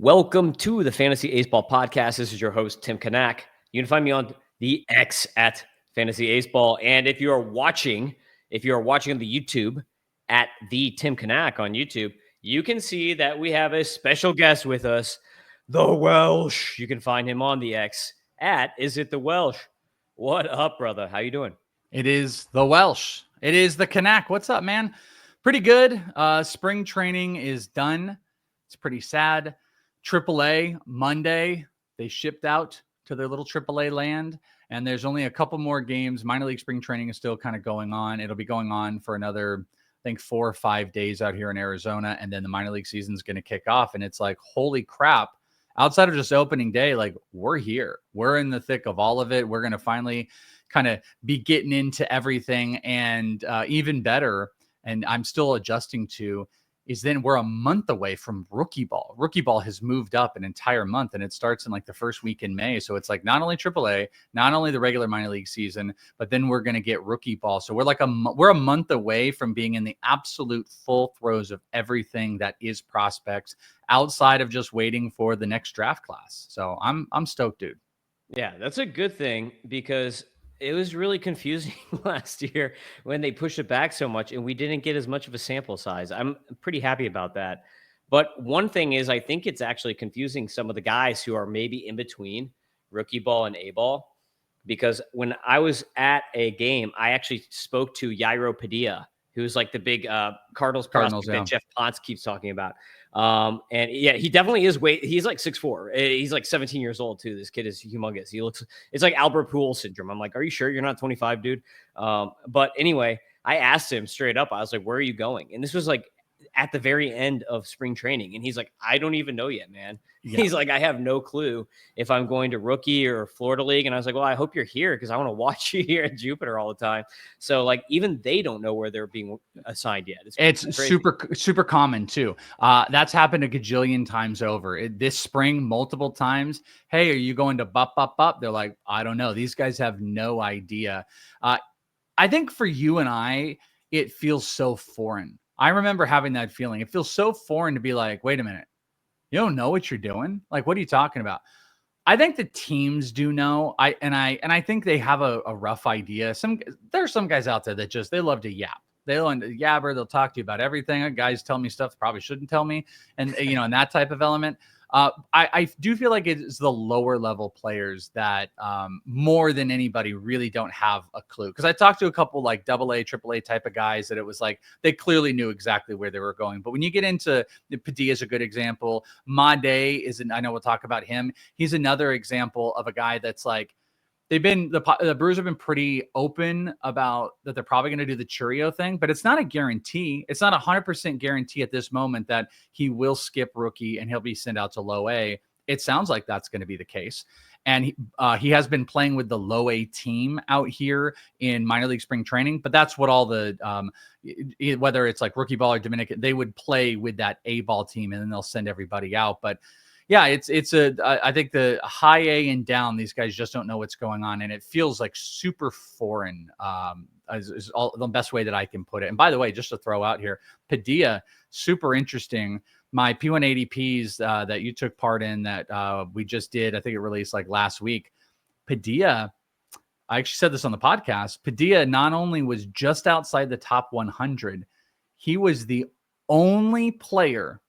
Welcome to the Fantasy Aceball podcast. This is your host, Tim Kanak. You can find me on the X at Fantasy Aceball. And if you are watching on the YouTube at the Tim Kanak on YouTube, you can see that we have a special guest with us, the Welsh. You can find him on the X at Is It the Welsh? What up, brother? How you doing? It is the Welsh. It is the Kanak. What's up, man? Pretty good. Spring training is done. It's pretty sad. AAA Monday, they shipped out to their little AAA land, and there's only a couple more games. Minor league spring training is still kind of going on. It'll be going on for another, I think, 4 or 5 days out here in Arizona, and then the minor league season is going to kick off. And it's like, holy crap. Outside of just opening day, like, we're here. We're in the thick of all of it. We're going to finally kind of be getting into everything. And even better, and I'm still adjusting to, is then we're a month away from rookie ball. Rookie ball has moved up an entire month, and it starts in like the first week in May. So it's like not only AAA, not only the regular minor league season, but then we're going to get rookie ball. So we're like we're a month away from being in the absolute full throes of everything that is prospects, outside of just waiting for the next draft class. So I'm stoked, dude. Yeah, that's a good thing, because it was really confusing last year when they pushed it back so much and we didn't get as much of a sample size. I'm pretty happy about that. But one thing is, I think it's actually confusing some of the guys who are maybe in between rookie ball and A ball, because when I was at a game, I actually spoke to Jairo Padilla, who's like the big Cardinals prospect that Jeff Ponce keeps talking about. And yeah, he definitely is he's like 6'4". He's like 17 years old too. This kid is humongous. It's like Albert Pujols syndrome. I'm like, are you sure you're not 25, dude? But anyway, I asked him straight up. I was like, where are you going? And this was like at the very end of spring training. And he's like, I don't even know yet, man. Yeah. He's like, I have no clue if I'm going to rookie or Florida League. And I was like, well, I hope you're here, because I want to watch you here at Jupiter all the time. So like, even they don't know where they're being assigned yet. It's super common too. That's happened a gajillion times over. This spring, multiple times. Hey, are you going to bup? They're like, I don't know. These guys have no idea. I think for you and I, it feels so foreign. I remember having that feeling. It feels so foreign to be like, wait a minute, you don't know what you're doing? Like, what are you talking about? I think the teams do know. I think they have a rough idea. There's some guys out there that they love to yap. They'll yabber. They'll talk to you about everything. Guys tell me stuff probably shouldn't tell me, and and that type of element. I do feel like it's the lower level players that more than anybody really don't have a clue. Because I talked to a couple like AA, AAA type of guys that it was like they clearly knew exactly where they were going. But when you get into Padilla is a good example. Made I know we'll talk about him. He's another example of a guy that's like, the Brewers have been pretty open about that they're probably going to do the Chourio thing, but it's not a guarantee. It's not 100% guarantee at this moment that he will skip rookie and he'll be sent out to low A. It sounds like that's going to be the case. And he has been playing with the low A team out here in minor league spring training, but that's what all the, whether it's like rookie ball or Dominican, they would play with that A ball team and then they'll send everybody out. But yeah, I think the high A and down, these guys just don't know what's going on. And it feels like super foreign, is all the best way that I can put it. And by the way, just to throw out here, Padilla, super interesting. My P1 ADPs that you took part in that we just did, I think it released like last week. Padilla, I actually said this on the podcast. Padilla not only was just outside the top 100, he was the only player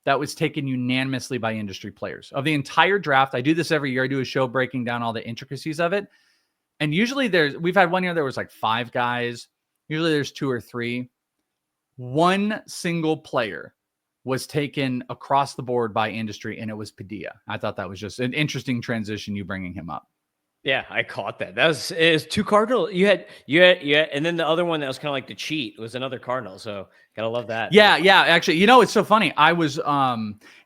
that was taken unanimously by industry players of the entire draft. I do this every year. I do a show breaking down all the intricacies of it. And usually we've had one year there was like 5 guys. Usually there's 2 or 3. One single player was taken across the board by industry, and it was Padilla. I thought that was just an interesting transition, you bringing him up. Yeah, I caught that. It was 2 Cardinal. You had, and then the other one that was kind of like the cheat was another Cardinal. So gotta love that. Yeah. Actually, it's so funny. I was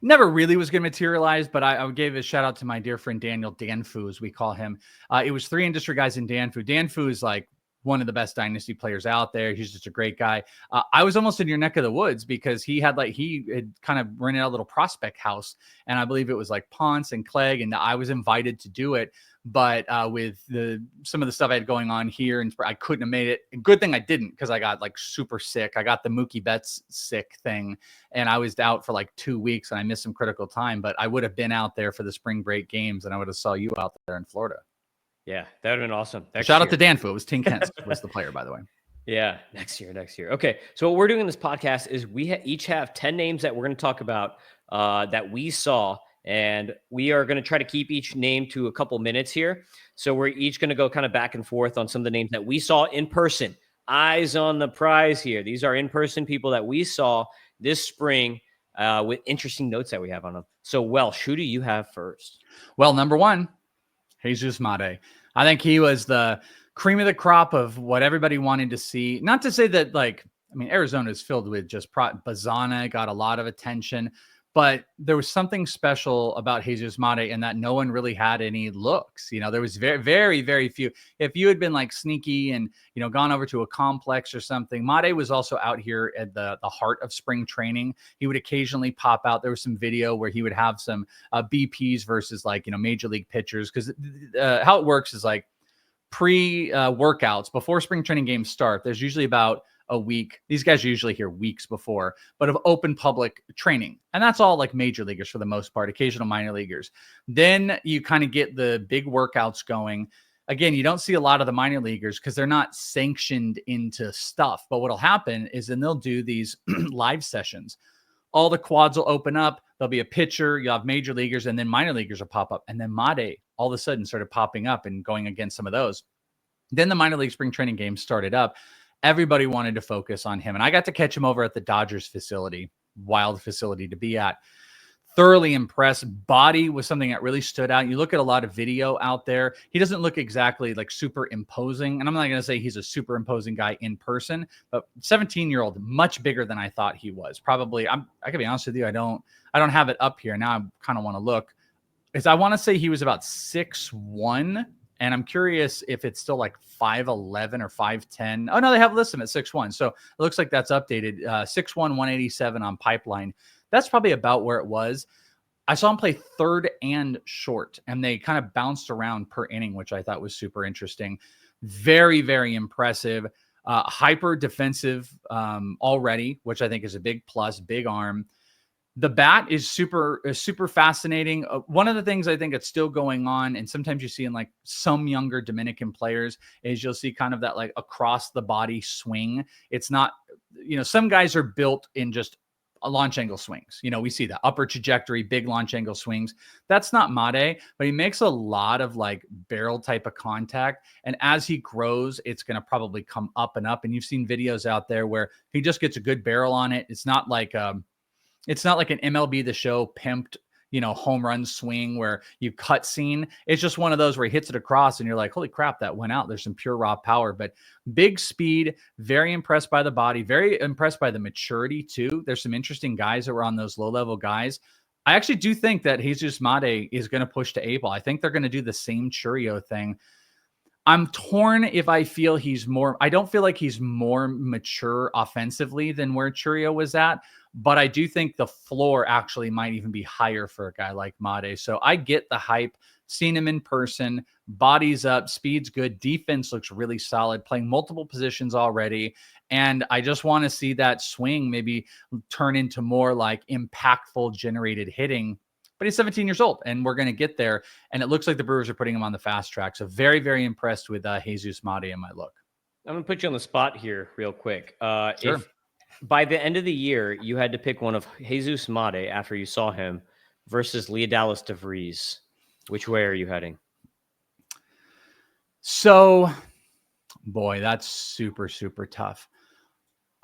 never really was gonna materialize, but I gave a shout out to my dear friend Daniel Danfu, as we call him. It was 3 industry guys in Danfu. Danfu is like one of the best dynasty players out there. He's just a great guy. I was almost in your neck of the woods because he had kind of rented out a little prospect house, and I believe it was like Ponce and Clegg, and I was invited to do it. But with some of the stuff I had going on here, and I couldn't have made it. Good thing I didn't, because I got like super sick. I got the Mookie Betts sick thing, and I was out for like 2 weeks, and I missed some critical time. But I would have been out there for the spring break games, and I would have saw you out there in Florida. Yeah, that would have been awesome. Shout out to Danfu. It was Tin Kent was the player, by the way. Yeah, next year. Okay, so what we're doing in this podcast is we each have 10 names that we're going to talk about that we saw. And we are going to try to keep each name to a couple minutes here. So we're each going to go kind of back and forth on some of the names that we saw in person. Eyes on the prize here. These are in-person people that we saw this spring with interesting notes that we have on them. So, Welsh, who do you have first? Well, number one, Jesus Mate. I think he was the cream of the crop of what everybody wanted to see. Not to say that, Arizona is filled with just Bazana, got a lot of attention. But there was something special about Jesus Mate in that no one really had any looks. There was very, very, very few. If you had been like sneaky and, gone over to a complex or something, Mate was also out here at the heart of spring training. He would occasionally pop out. There was some video where he would have some BPs versus major league pitchers. Because how it works is pre-workouts, before spring training games start, there's usually about a week. These guys are usually here weeks before, but of open public training. And that's all like major leaguers for the most part, occasional minor leaguers. Then you kind of get the big workouts going. Again, you don't see a lot of the minor leaguers because they're not sanctioned into stuff. But what'll happen is then they'll do these live sessions. All the quads will open up. There'll be a pitcher. You'll have major leaguers, and then minor leaguers will pop up. And then Mate all of a sudden started popping up and going against some of those. Then the minor league spring training games started up. Everybody wanted to focus on him. And I got to catch him over at the Dodgers facility, wild facility to be at. Thoroughly impressed. Body was something that really stood out. You look at a lot of video out there. He doesn't look exactly like super imposing. And I'm not going to say he's a super imposing guy in person, but 17-year-old, much bigger than I thought he was. Probably, I can be honest with you. I don't have it up here. Now I kind of want to look. I want to say he was about 6'1". And I'm curious if it's still like 5'11" or 5'10". Oh, no, they have listed him at 6'1". So it looks like that's updated. 6'1", 187 on Pipeline. That's probably about where it was. I saw him play third and short, and they kind of bounced around per inning, which I thought was super interesting. Very, very impressive. Hyper defensive already, which I think is a big plus, big arm. The bat is super fascinating. One of the things I think that's still going on, and sometimes you see in like some younger Dominican players, is you'll see kind of that like across the body swing. It's not, some guys are built in just launch angle swings. We see the upper trajectory, big launch angle swings. That's not Mate, but he makes a lot of like barrel type of contact. And as he grows, it's going to probably come up and up. And you've seen videos out there where he just gets a good barrel on it. It's not like an MLB The Show pimped, home run swing where you cut scene. It's just one of those where he hits it across and you're like, holy crap, that went out. There's some pure raw power, but big speed, very impressed by the body, very impressed by the maturity too. There's some interesting guys that were on those low-level guys. I actually do think that Jesus Mate is going to push to A-ball. I think they're going to do the same Chourio thing. I'm torn if I feel I don't feel like he's more mature offensively than where Chourio was at, but I do think the floor actually might even be higher for a guy like Mate. So I get the hype, seen him in person, body's up, speed's good, defense looks really solid, playing multiple positions already. And I just want to see that swing maybe turn into more like impactful generated hitting. But he's 17 years old, and we're going to get there. And it looks like the Brewers are putting him on the fast track. So very, very impressed with Jesus Mate in my look. I'm going to put you on the spot here real quick. Sure. If by the end of the year, you had to pick one of Jesus Mate after you saw him versus Leodalis DeVries, which way are you heading? So, boy, that's super, super tough.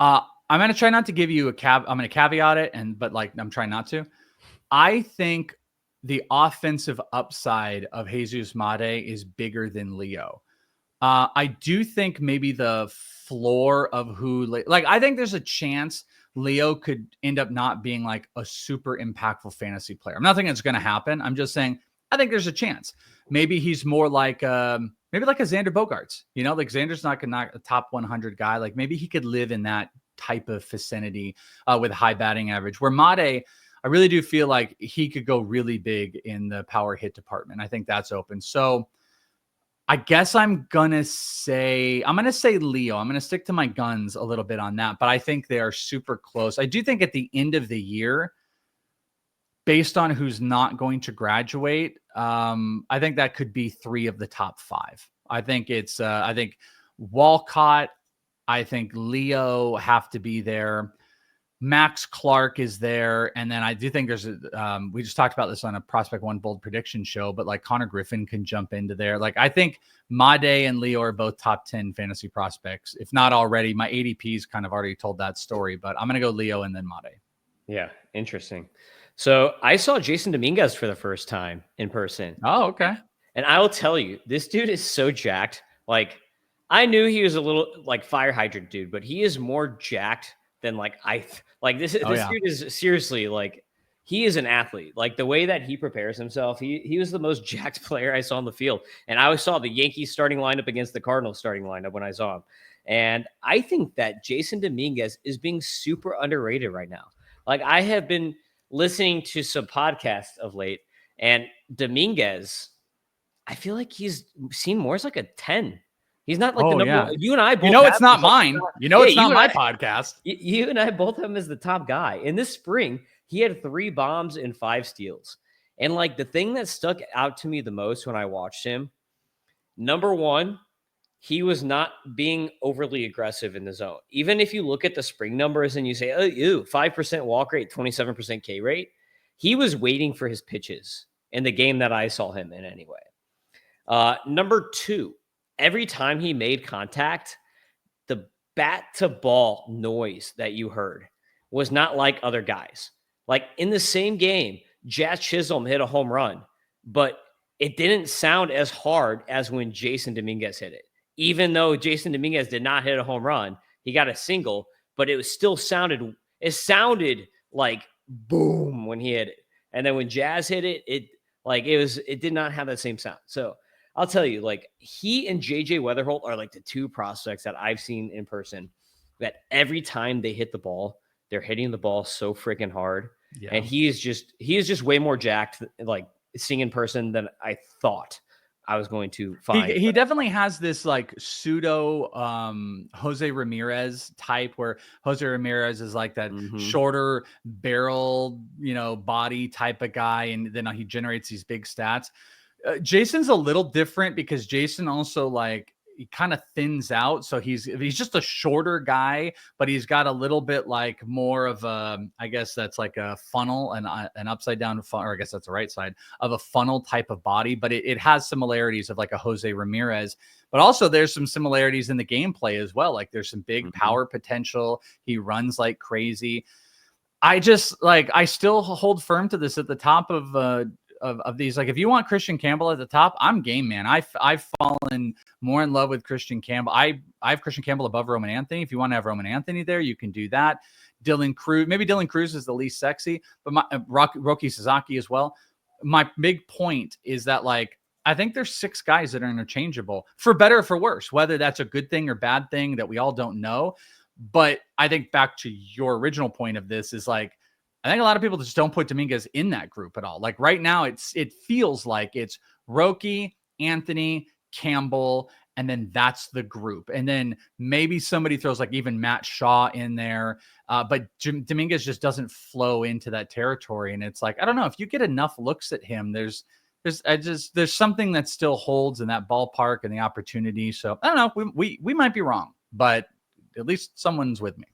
I'm going to try not to give you I'm going to caveat it, but I'm trying not to. I think the offensive upside of Jesus Mate is bigger than Leo. I do think maybe the floor of I think there's a chance Leo could end up not being like a super impactful fantasy player. I'm not thinking it's going to happen. I'm just saying, I think there's a chance. Maybe he's more like, maybe like a Xander Bogaerts, like Xander's not a top 100 guy. Like maybe he could live in that type of vicinity with a high batting average, where Made, I really do feel like he could go really big in the power hit department. I think that's open. So I guess I'm going to say Leo. I'm going to stick to my guns a little bit on that, but I think they are super close. I do think at the end of the year, based on who's not going to graduate, I think that could be 3 of the top 5. I think it's, I think Walcott, I think Leo have to be there. Max Clark is there. And then I do think there's we just talked about this on a Prospect One Bold Prediction show, but like Connor Griffin can jump into there. Like I think Made and Leo are both top 10 fantasy prospects. If not already, my ADP's kind of already told that story, but I'm going to go Leo and then Made. Yeah. Interesting. So I saw Jasson Dominguez for the first time in person. Oh, okay. And I will tell you, this dude is so jacked. Like I knew he was a little like fire hydrant dude, but he is more jacked than like this dude is seriously like, he is an athlete. Like the way that he prepares himself, he was the most jacked player I saw on the field. And I always saw the Yankees starting lineup against the Cardinals starting lineup when I saw him. And I think that Jasson Dominguez is being super underrated right now. Like I have been listening to some podcasts of late, and Dominguez, I feel like he's seen more as like a 10. He's not like the number one. You and I both it's not mine. It's not my podcast. You and I both have him as the top guy. In this spring, he had 3 bombs and 5 steals. And like the thing that stuck out to me the most when I watched him, number one, he was not being overly aggressive in the zone. Even if you look at the spring numbers and you say, oh, 5% walk rate, 27% K rate, he was waiting for his pitches in the game that I saw him in anyway. Number 2, every time he made contact, the bat to ball noise that you heard was not like other guys. Like in the same game, Jazz Chisholm hit a home run, but it didn't sound as hard as when Jasson Dominguez hit it. Even though Jasson Dominguez did not hit a home run, he got a single, but it sounded like boom when he hit it. And then when Jazz hit it, it did not have that same sound. So I'll tell you, like he and JJ Wetherholt are like the 2 prospects that I've seen in person that every time they hit the ball, they're hitting the ball so freaking hard. Yeah. And he is just way more jacked, like seeing in person than I thought I was going to find. He definitely has this like pseudo Jose Ramirez type, where Jose Ramirez is like that shorter barrel, body type of guy. And then he generates these big stats. Jason's a little different because Jason also he kind of thins out. So he's just a shorter guy, but he's got a little bit like more of a, I guess that's like a funnel and an upside down funnel, or I guess that's the right side of a funnel type of body, but it has similarities of like a Jose Ramirez, but also there's some similarities in the gameplay as well. Like there's some big power potential. He runs like crazy. I still hold firm to this at the top of these. Like if you want Christian Campbell at the top, I'm game, man. I've fallen more in love with Christian Campbell. I have Christian Campbell above Roman Anthony. If you want to have Roman Anthony there, you can do that. Dylan Cruz is the least sexy, but Roki Sasaki as well. My big point is that I think there's 6 guys that are interchangeable for better or for worse, whether that's a good thing or bad thing that we all don't know. But I think back to your original point of this is I think a lot of people just don't put Dominguez in that group at all. Like right now, it feels like it's Roki, Anthony, Campbell, and then that's the group. And then maybe somebody throws like even Matt Shaw in there, but Dominguez just doesn't flow into that territory. And it's like, I don't know, if you get enough looks at him, there's something that still holds in that ballpark and the opportunity. So I don't know, we might be wrong, but at least someone's with me.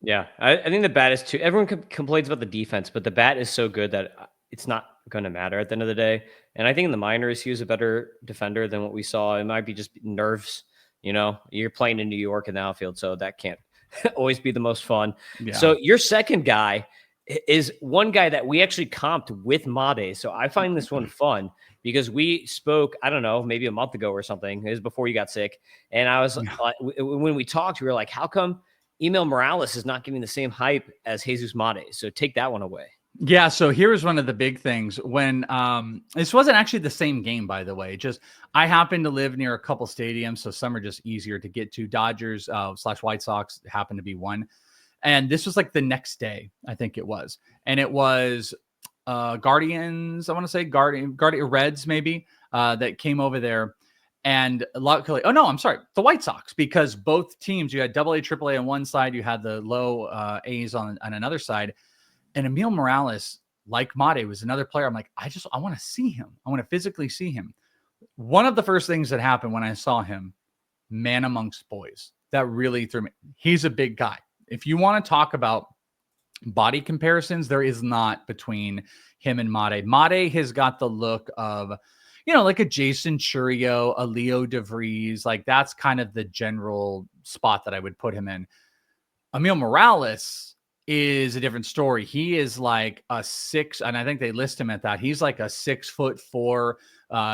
Yeah, I think the bat is too. Everyone complains about the defense, but the bat is so good that it's not going to matter at the end of the day. And I think in the minors, he was a better defender than what we saw. It might be just nerves. You're playing in New York in the outfield, so that can't always be the most fun. Yeah. So your second guy is one guy that we actually comped with Made. So I find this one fun because we spoke, I don't know, maybe a month ago or something. It was before you got sick. And I was when we talked, we were like, how come Emil Morales is not getting the same hype as Jesus Mate? So take that one away. Yeah, so here's one of the big things when this wasn't actually the same game, by the way. Just I happen to live near a couple stadiums, so some are just easier to get to. Dodgers / White Sox happen to be one. And this was like the next day, I think it was. And it was Guardians, I want to say Guardian Reds, maybe, that came over there. And luckily, oh no, I'm sorry, the White Sox, because both teams, you had AA, AAA on one side, you had the low A's on another side. And Emil Morales, like Mate, was another player. I'm like, I want to see him. I want to physically see him. One of the first things that happened when I saw him, man amongst boys, that really threw me. He's a big guy. If you want to talk about body comparisons, there is not between him and Mate. Mate has got the look of, like a Jaison Chourio, a Leo DeVries. Like that's kind of the general spot that I would put him in. Emil Morales is a different story. He is like a 6, and I think they list him at that. He's like a 6'4".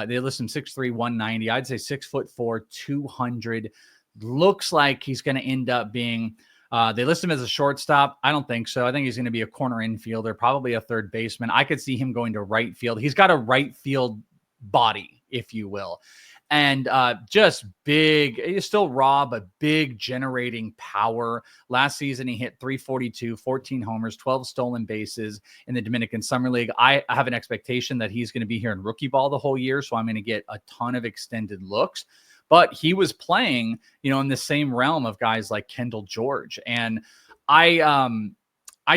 They list him 6'3", 190. I'd say 6'4", 200. Looks like he's going to end up being. They list him as a shortstop. I don't think so. I think he's going to be a corner infielder, probably a third baseman. I could see him going to right field. He's got a right field body, if you will. And just big, he's still raw, but big generating power. Last season, he hit 342, 14 homers, 12 stolen bases in the Dominican Summer League. I have an expectation that he's going to be here in rookie ball the whole year, so I'm going to get a ton of extended looks. But he was playing, in the same realm of guys like Kendall George. And I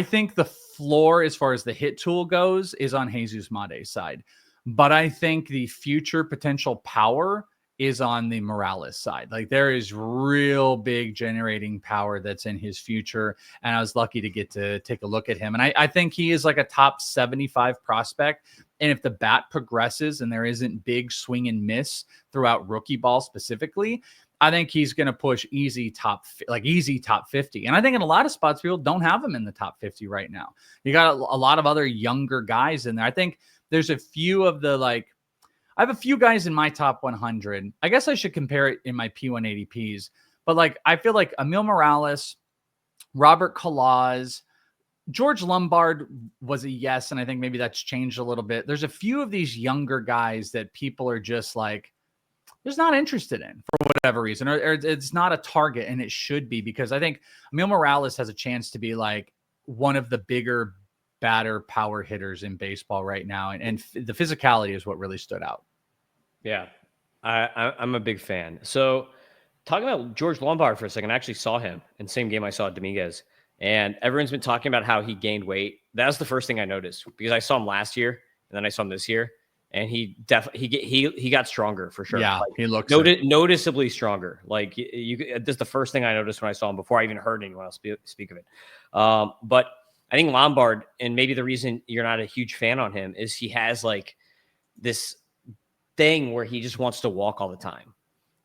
think the floor, as far as the hit tool goes, is on Jesus Mate's side. But I think the future potential power is on the Morales side. Like there is real big generating power that's in his future. And I was lucky to get to take a look at him. And I think he is like a top 75 prospect. And if the bat progresses and there isn't big swing and miss throughout rookie ball specifically, I think he's going to push easy top 50. And I think in a lot of spots, people don't have him in the top 50 right now. You got a lot of other younger guys in there. I think there's a few of the I have a few guys in my top 100. I guess I should compare it in my P180Ps. But I feel like Emil Morales, Robert Kalaz, George Lombard was a yes, and I think maybe that's changed a little bit. There's a few of these younger guys that people are just just not interested in for whatever reason, or it's not a target, and it should be, because I think Emil Morales has a chance to be one of the bigger batter power hitters in baseball right now. And the physicality is what really stood out. Yeah, I'm a big fan. So talking about George Lombard for a second, I actually saw him in the same game I saw Dominguez, and everyone's been talking about how he gained weight. That was the first thing I noticed, because I saw him last year and then I saw him this year, and he definitely he got stronger for sure. Yeah, he looks noticeably stronger. This is the first thing I noticed when I saw him before I even heard anyone else speak of it. But I think Lombard, and maybe the reason you're not a huge fan on him, is he has this thing where he just wants to walk all the time.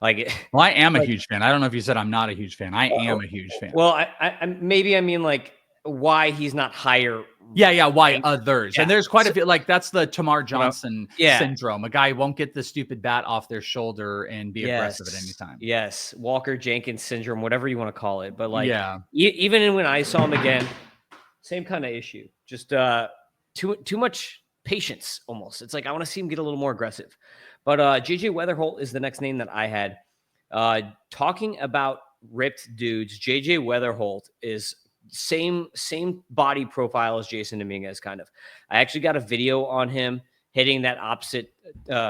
Well, I am a huge fan. I don't know if you said I'm not a huge fan. I am a huge fan. Well, I mean why he's not higher. Yeah. Why others? Yeah. And there's quite a few. That's the Tamar Johnson syndrome. A guy won't get the stupid bat off their shoulder and be aggressive at any time. Yes, Walker Jenkins syndrome, whatever you want to call it. But even when I saw him again, same kind of issue. Just too much patience almost. It's I want to see him get a little more aggressive. But JJ Wetherholt is the next name that I had. Talking about ripped dudes, JJ Wetherholt is same body profile as Jasson Dominguez, kind of. I actually got a video on him hitting that opposite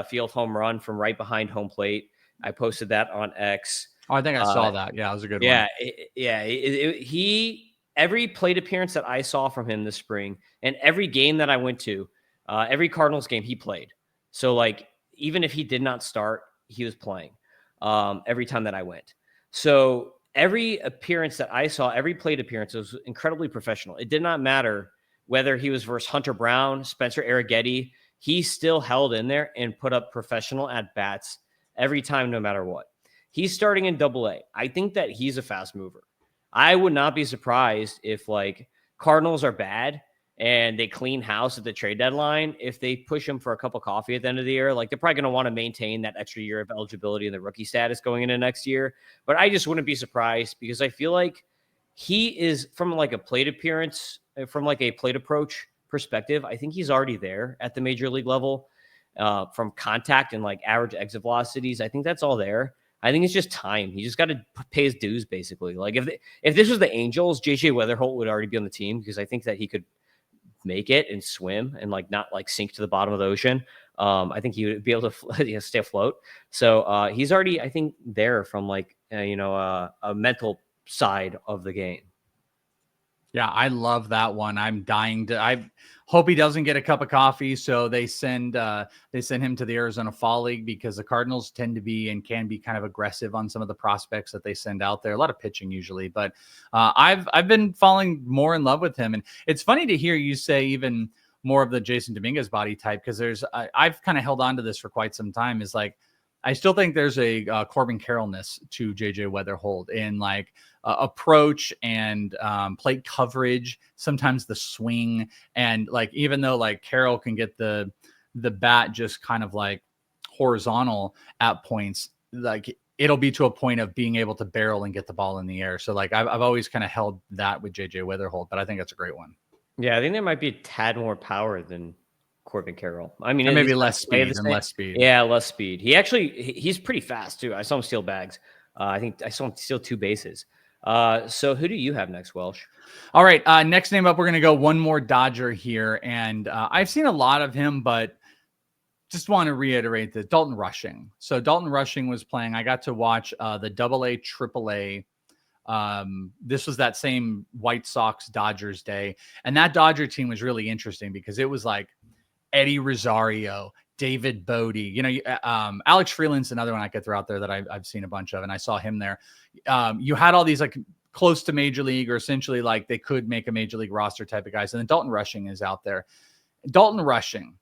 field home run from right behind home plate. I posted that on X. Oh, I think I saw that. Yeah, it was a good one. He every plate appearance that I saw from him this spring, and every game that I went to, every Cardinals game he played. So even if he did not start, he was playing every time that I went. So every appearance that I saw, every plate appearance was incredibly professional. It did not matter whether he was versus Hunter Brown, Spencer Arrighetti. He still held in there and put up professional at-bats every time, no matter what. He's starting in AA. I think that he's a fast mover. I would not be surprised if Cardinals are bad and they clean house at the trade deadline. If they push him for a cup of coffee at the end of the year, they're probably going to want to maintain that extra year of eligibility and the rookie status going into next year. But I just wouldn't be surprised, because I feel like he is, from a plate appearance, from a plate approach, perspective, I think he's already there at the major league level from contact and like average exit velocities. I think that's all there. I think it's just time. He just got to pay his dues, basically. Like if this was the Angels, JJ Wetherholt would already be on the team because I think that he could make it and swim and like not like sink to the bottom of the ocean. I think he would be able to stay afloat. So he's already, I think, there from like a mental side of the game. Yeah, I love that one. I'm dying to. I hope he doesn't get a cup of coffee. So they send him to the Arizona Fall League because the Cardinals tend to be and can be kind of aggressive on some of the prospects that they send out there. A lot of pitching usually, but I've been falling more in love with him. And it's funny to hear you say even more of the Jasson Dominguez body type because I've kind of held on to this for quite some time. Is like I still think there's a Corbin Carroll-ness to JJ Wetherholt in like approach and plate coverage, sometimes the swing. And like, even though like Carroll can get the bat just kind of like horizontal at points, like it'll be to a point of being able to barrel and get the ball in the air. So like, I've always kind of held that with JJ Wetherholt, but I think that's a great one. Yeah. I think there might be a tad more power than Corbin Carroll. I mean, maybe less speed and less speed. Yeah, less speed. He's pretty fast too. I saw him steal bags. I think I saw him steal 2 bases. So who do you have next, Welsh? All right. Next name up, we're going to go one more Dodger here. And I've seen a lot of him, but just want to reiterate that Dalton Rushing. So Dalton Rushing was playing. I got to watch the AA, AAA. This was that same White Sox Dodgers day. And that Dodger team was really interesting because it was like Eddie Rosario, David Bodie, Alex Freeland's another one I could throw out there that I've seen a bunch of, and I saw him there. You had all these like close to major league or essentially like they could make a major league roster type of guys. And then Dalton Rushing is out there. Dalton Rushing,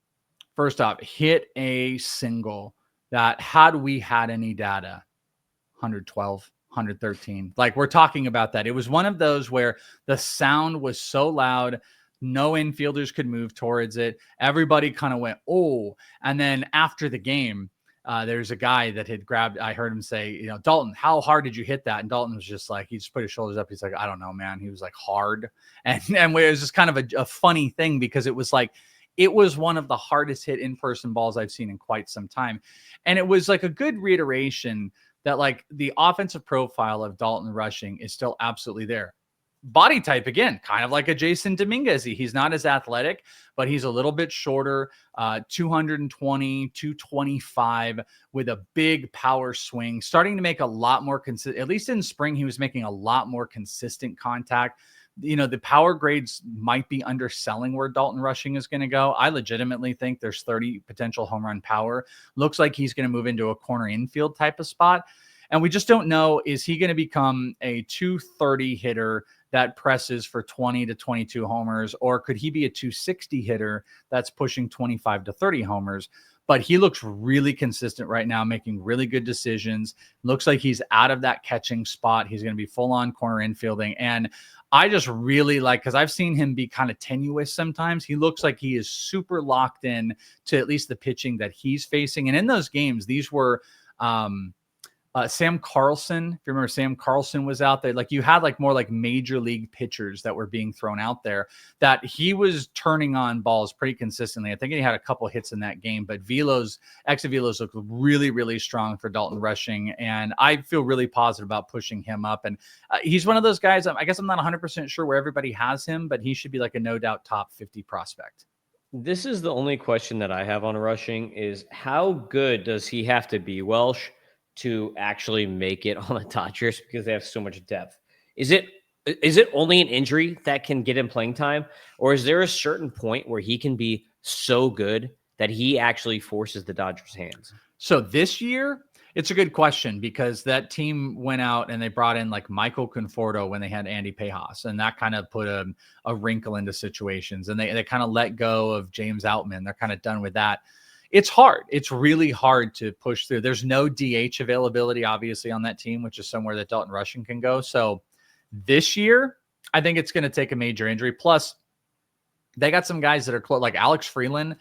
first off, hit a single that had we had any data, 112, 113. Like we're talking about that. It was one of those where the sound was so loud, no infielders could move towards it. Everybody kind of went, oh. And then after the game, there's a guy that had grabbed, I heard him say, Dalton, how hard did you hit that? And Dalton was just like, he just put his shoulders up. He's like, I don't know, man. He was like, hard. And it was just kind of a funny thing because it was like, it was one of the hardest hit in-person balls I've seen in quite some time. And it was like a good reiteration that like the offensive profile of Dalton Rushing is still absolutely there. Body type, again, kind of like a Jasson Dominguez. He's not as athletic, but he's a little bit shorter, 220, 225 with a big power swing, starting to make a lot more consistent. At least in spring, he was making a lot more consistent contact. The power grades might be underselling where Dalton Rushing is going to go. I legitimately think there's 30 potential home run power. Looks like he's going to move into a corner infield type of spot. And we just don't know, is he going to become a 230 hitter that presses for 20 to 22 homers, or could he be a 260 hitter that's pushing 25 to 30 homers? But he looks really consistent right now, making really good decisions. Looks like he's out of that catching spot. He's going to be full on corner infielding. And I just really like, because I've seen him be kind of tenuous sometimes. He looks like he is super locked in to at least the pitching that he's facing. And in those games, these were Sam Carlson. If you remember, Sam Carlson was out there. Like you had like more like major league pitchers that were being thrown out there that he was turning on balls pretty consistently. I think he had a couple hits in that game, but exit velos look really, really strong for Dalton Rushing. And I feel really positive about pushing him up. And he's one of those guys, I guess I'm not 100% sure where everybody has him, but he should be like a no doubt top 50 prospect. This is the only question that I have on Rushing is how good does he have to be, Welsh, to actually make it on the Dodgers because they have so much depth? Is it only an injury that can get him playing time, or is there a certain point where he can be so good that he actually forces the Dodgers' hands? So this year, it's a good question because that team went out and they brought in like Michael Conforto when they had Andy Pajas, and that kind of put a wrinkle into situations, and they kind of let go of James Outman. They're kind of done with that. It's hard. It's really hard to push through. There's no DH availability, obviously, on that team, which is somewhere that Dalton Rushing can go. So this year, I think it's going to take a major injury. Plus, They got some guys that are close, like Alex Freeland,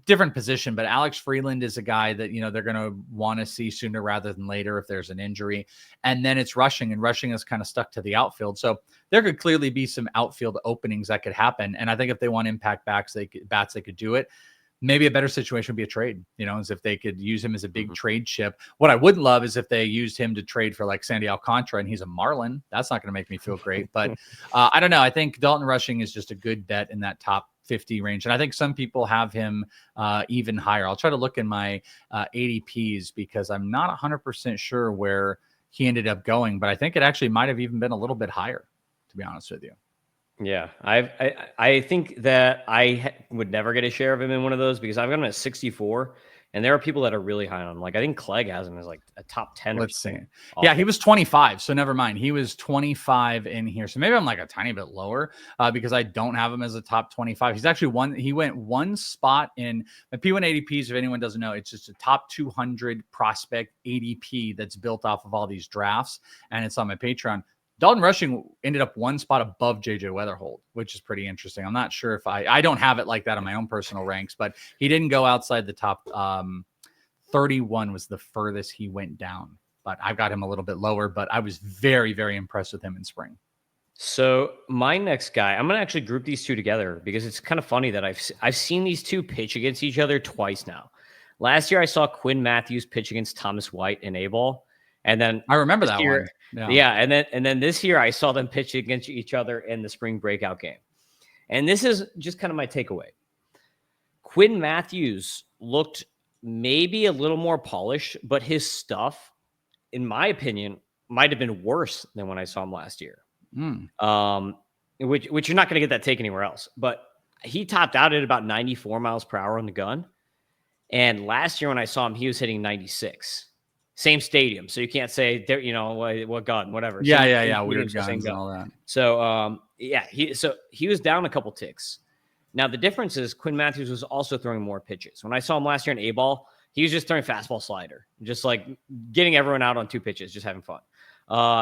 different position, but Alex Freeland is a guy that, they're going to want to see sooner rather than later if there's an injury. And then it's Rushing, and Rushing is kind of stuck to the outfield. So there could clearly be some outfield openings that could happen. And I think if they want impact bats, they could do it. Maybe a better situation would be a trade, as if they could use him as a big trade chip. What I wouldn't love is if they used him to trade for like Sandy Alcantara and he's a Marlin. That's not going to make me feel great. But I don't know. I think Dalton Rushing is just a good bet in that top 50 range. And I think some people have him even higher. I'll try to look in my ADPs because I'm not 100% sure where he ended up going. But I think it actually might have even been a little bit higher, to be honest with you. Yeah, I think that I would never get a share of him in one of those because I've got him at 64, and there are people that are really high on him. Like I think Clegg has him as like a top 10. Let's see. Yeah, he was 25, so never mind. He was 25 in here, so maybe I'm like a tiny bit lower because I don't have him as a top 25. He's actually he went one spot in the P1 ADPs. If anyone doesn't know, it's just a top 200 prospect ADP that's built off of all these drafts, and it's on my Patreon. Dalton Rushing ended up one spot above JJ Wetherholt, which is pretty interesting. I'm not sure if I don't have it like that on my own personal ranks, but he didn't go outside the top 31 was the furthest he went down. But I've got him a little bit lower, but I was very, very impressed with him in spring. So my next guy, I'm going to actually group these two together because it's kind of funny that I've seen these two pitch against each other twice now. Last year, I saw Quinn Mathews pitch against Thomas White in A-ball. And then I remember that one. Yeah. And then this year I saw them pitch against each other in the spring breakout game. And this is just kind of my takeaway. Quinn Mathews looked maybe a little more polished, but his stuff, in my opinion, might have been worse than when I saw him last year. Which you're not going to get that take anywhere else. But he topped out at about 94 miles per hour on the gun. And last year when I saw him, he was hitting 96. Same stadium, so you can't say what gun, whatever. Yeah, weird guns and all that. So he was down a couple ticks. Now the difference is Quinn Mathews was also throwing more pitches. When I saw him last year in A-ball, he was just throwing fastball slider, just like getting everyone out on two pitches, just having fun.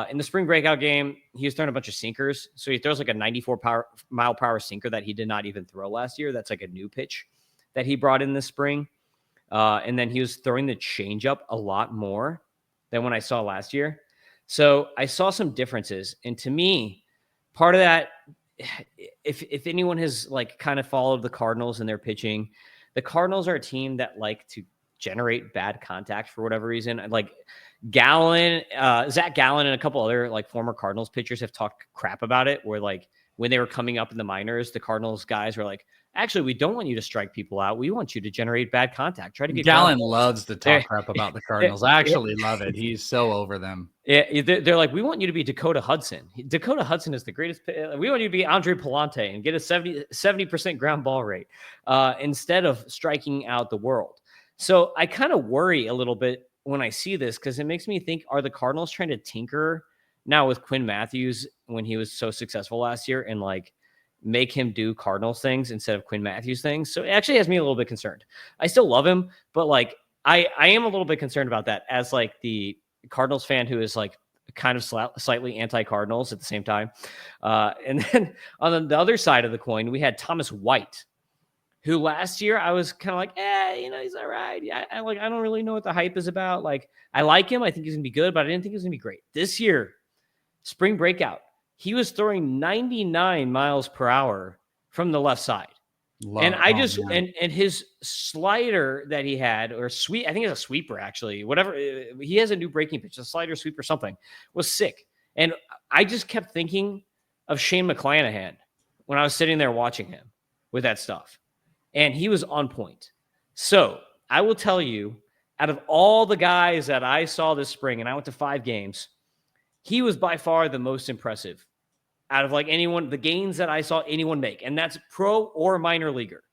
In the spring breakout game, he was throwing a bunch of sinkers. So he throws like a 94 mile per hour sinker that he did not even throw last year. That's like a new pitch that he brought in this spring. And then he was throwing the changeup a lot more than when I saw last year. So I saw some differences. And to me, part of that, if anyone has like kind of followed the Cardinals and their pitching, the Cardinals are a team that like to generate bad contact for whatever reason. Like Zac Gallen and a couple other like former Cardinals pitchers have talked crap about it, where like when they were coming up in the minors, the Cardinals guys were like, actually, we don't want you to strike people out. We want you to generate bad contact. Try to get Gallen loves to talk crap about the Cardinals. I actually love it. He's so over them. Yeah, they're like, we want you to be Dakota Hudson. Dakota Hudson is the greatest. We want you to be Andre Palante and get a 70% ground ball rate instead of striking out the world. So I kind of worry a little bit when I see this because it makes me think, are the Cardinals trying to tinker now with Quinn Mathews when he was so successful last year and like make him do Cardinals things instead of Quinn Mathews things? So it actually has me a little bit concerned. I still love him, but like I am a little bit concerned about that as like the Cardinals fan who is like kind of slightly anti-Cardinals at the same time. And then on the other side of the coin, we had Thomas White, who last year I was kind of like, he's all right. I don't really know what the hype is about. Like I like him. I think he's gonna be good, but I didn't think he was gonna be great. This year, spring breakout, he was throwing 99 miles per hour from the left side. And his slider that he had, or sweep, I think it's a sweeper actually, whatever. He has a new breaking pitch, a slider sweeper, something, was sick. And I just kept thinking of Shane McClanahan when I was sitting there watching him with that stuff. And he was on point. So I will tell you, out of all the guys that I saw this spring, and I went to 5 games, he was by far the most impressive out of like anyone, the gains that I saw anyone make. And that's pro or minor leaguer.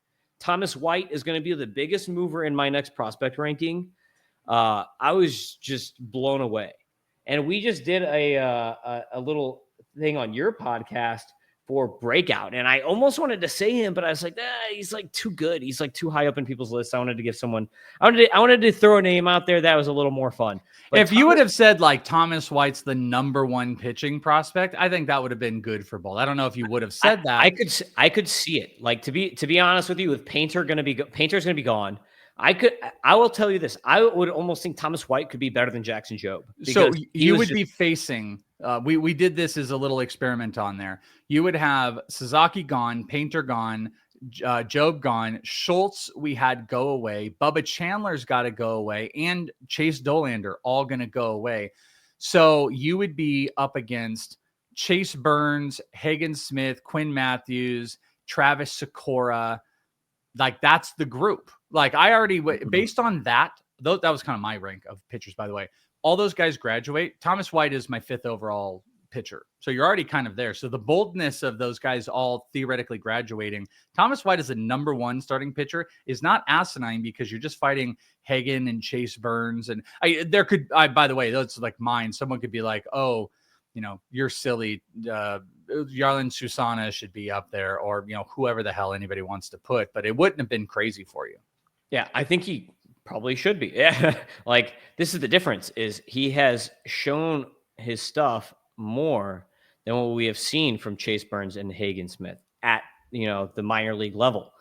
Thomas White is going to be the biggest mover in my next prospect ranking. I was just blown away. And we just did a little thing on your podcast for breakout. And I almost wanted to say him, but I was like, he's like too good. He's like too high up in people's lists. I wanted to give someone, I wanted to throw a name out there that was a little more fun. But if you would have said like Thomas White's the #1 pitching prospect, I think that would have been good for both. I don't know if you would have said that. I could see it. Like to be honest with you, with Painter's going to be gone. I will tell you this. I would almost think Thomas White could be better than Jackson Jobe. So you would be facing, we did this as a little experiment on there. You would have Sasaki gone, Painter gone, Jobe gone, Schultz we had go away, Bubba Chandler's got to go away, and Chase Dolander all going to go away. So you would be up against Chase Burns, Hagan Smith, Quinn Mathews, Travis Sikora. Like that's the group. Like I already, based on that, that was kind of my rank of pitchers, by the way. All those guys graduate. Thomas White is my 5th overall pitcher. So you're already kind of there. So the boldness of those guys all theoretically graduating. Thomas White as a #1 starting pitcher is not asinine because you're just fighting Hagan and Chase Burns. And by the way, that's like mine. Someone could be like, oh, you're silly. Yarlin Susana should be up there, or, whoever the hell anybody wants to put, but it wouldn't have been crazy for you. Yeah, I think he probably should be. Yeah. Like this is the difference is he has shown his stuff more than what we have seen from Chase Burns and Hagan Smith at, the minor league level.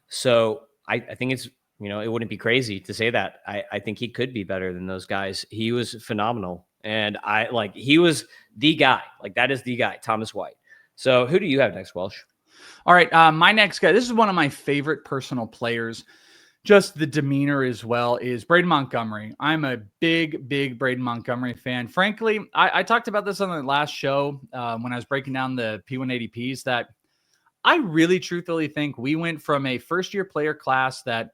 So I think it's, it wouldn't be crazy to say that. I think he could be better than those guys. He was phenomenal. And he was the guy. Like that is the guy, Thomas White. So who do you have next, Welsh? All right. My next guy, this is one of my favorite personal players. Just the demeanor as well is Braden Montgomery. I'm a big Braden Montgomery fan. Frankly, I talked about this on the last show when I was breaking down the P180Ps that I really truthfully think we went from a first-year player class that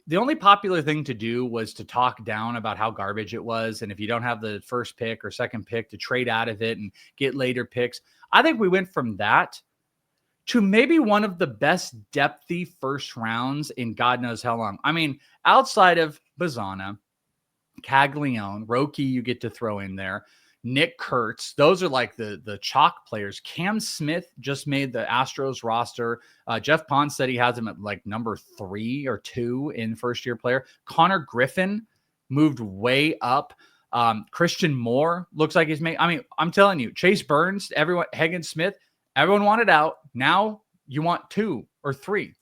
the only popular thing to do was to talk down about how garbage it was. And if you don't have the first pick or second pick, to trade out of it and get later picks. I think we went from that to maybe one of the best depthy first rounds in God knows how long. I mean, outside of Bazzana, Cagliaone, Roki, you get to throw in there, Nick Kurtz. Those are like the chalk players. Cam Smith just made the Astros roster. Jeff Pond said he has him at like #3 or 2 in first year player. Connor Griffin moved way up. Christian Moore looks like he's made. I mean, I'm telling you, Chase Burns, Hagan Smith, everyone wanted out. Now you want 2 or 3.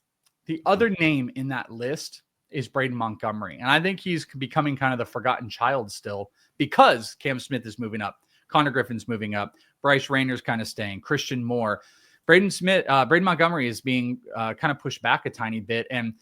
The other name in that list is Braden Montgomery. And I think he's becoming kind of the forgotten child still because Cam Smith is moving up. Connor Griffin's moving up. Bryce Rayner's kind of staying. Christian Moore. Braden Montgomery is being kind of pushed back a tiny bit. And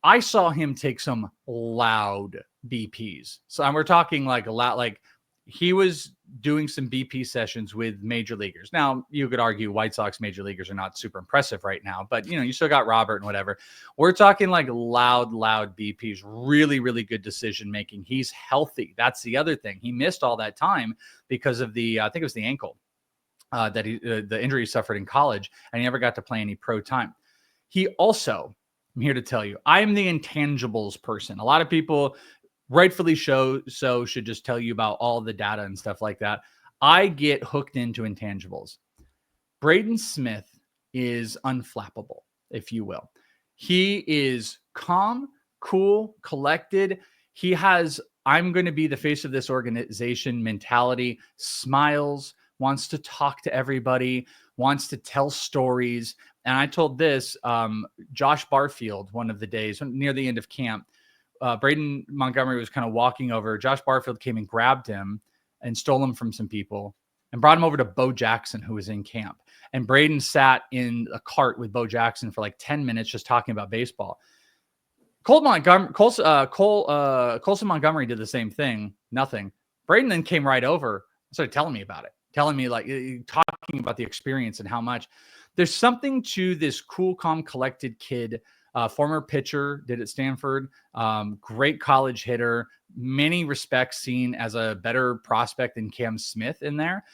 I saw him take some loud BPs. So we're talking like a lot, like he was doing some BP sessions with major leaguers. Now, you could argue White Sox major leaguers are not super impressive right now, but you still got Robert and whatever. We're talking like loud BPs, really, really good decision making. He's healthy. That's the other thing. He missed all that time because of I think it was the ankle that the injury he suffered in college, and he never got to play any pro time. He also, I'm here to tell you, I'm the intangibles person. A lot of people rightfully so should just tell you about all the data and stuff like that. I get hooked into intangibles. Braden Smith is unflappable, if you will. He is calm, cool, collected. He has, I'm going to be the face of this organization mentality, smiles, wants to talk to everybody, wants to tell stories. And I told this, Josh Barfield, one of the days near the end of camp, Braden Montgomery was kind of walking over. Josh Barfield came and grabbed him and stole him from some people and brought him over to Bo Jackson, who was in camp. And Braden sat in a cart with Bo Jackson for like 10 minutes just talking about baseball. Colson Montgomery did the same thing. Nothing. Braden then came right over and started telling me about it, telling me like talking about the experience and how much. There's something to this cool, calm, collected kid. Former pitcher, did at Stanford, great college hitter, many respects seen as a better prospect than Cam Smith in there.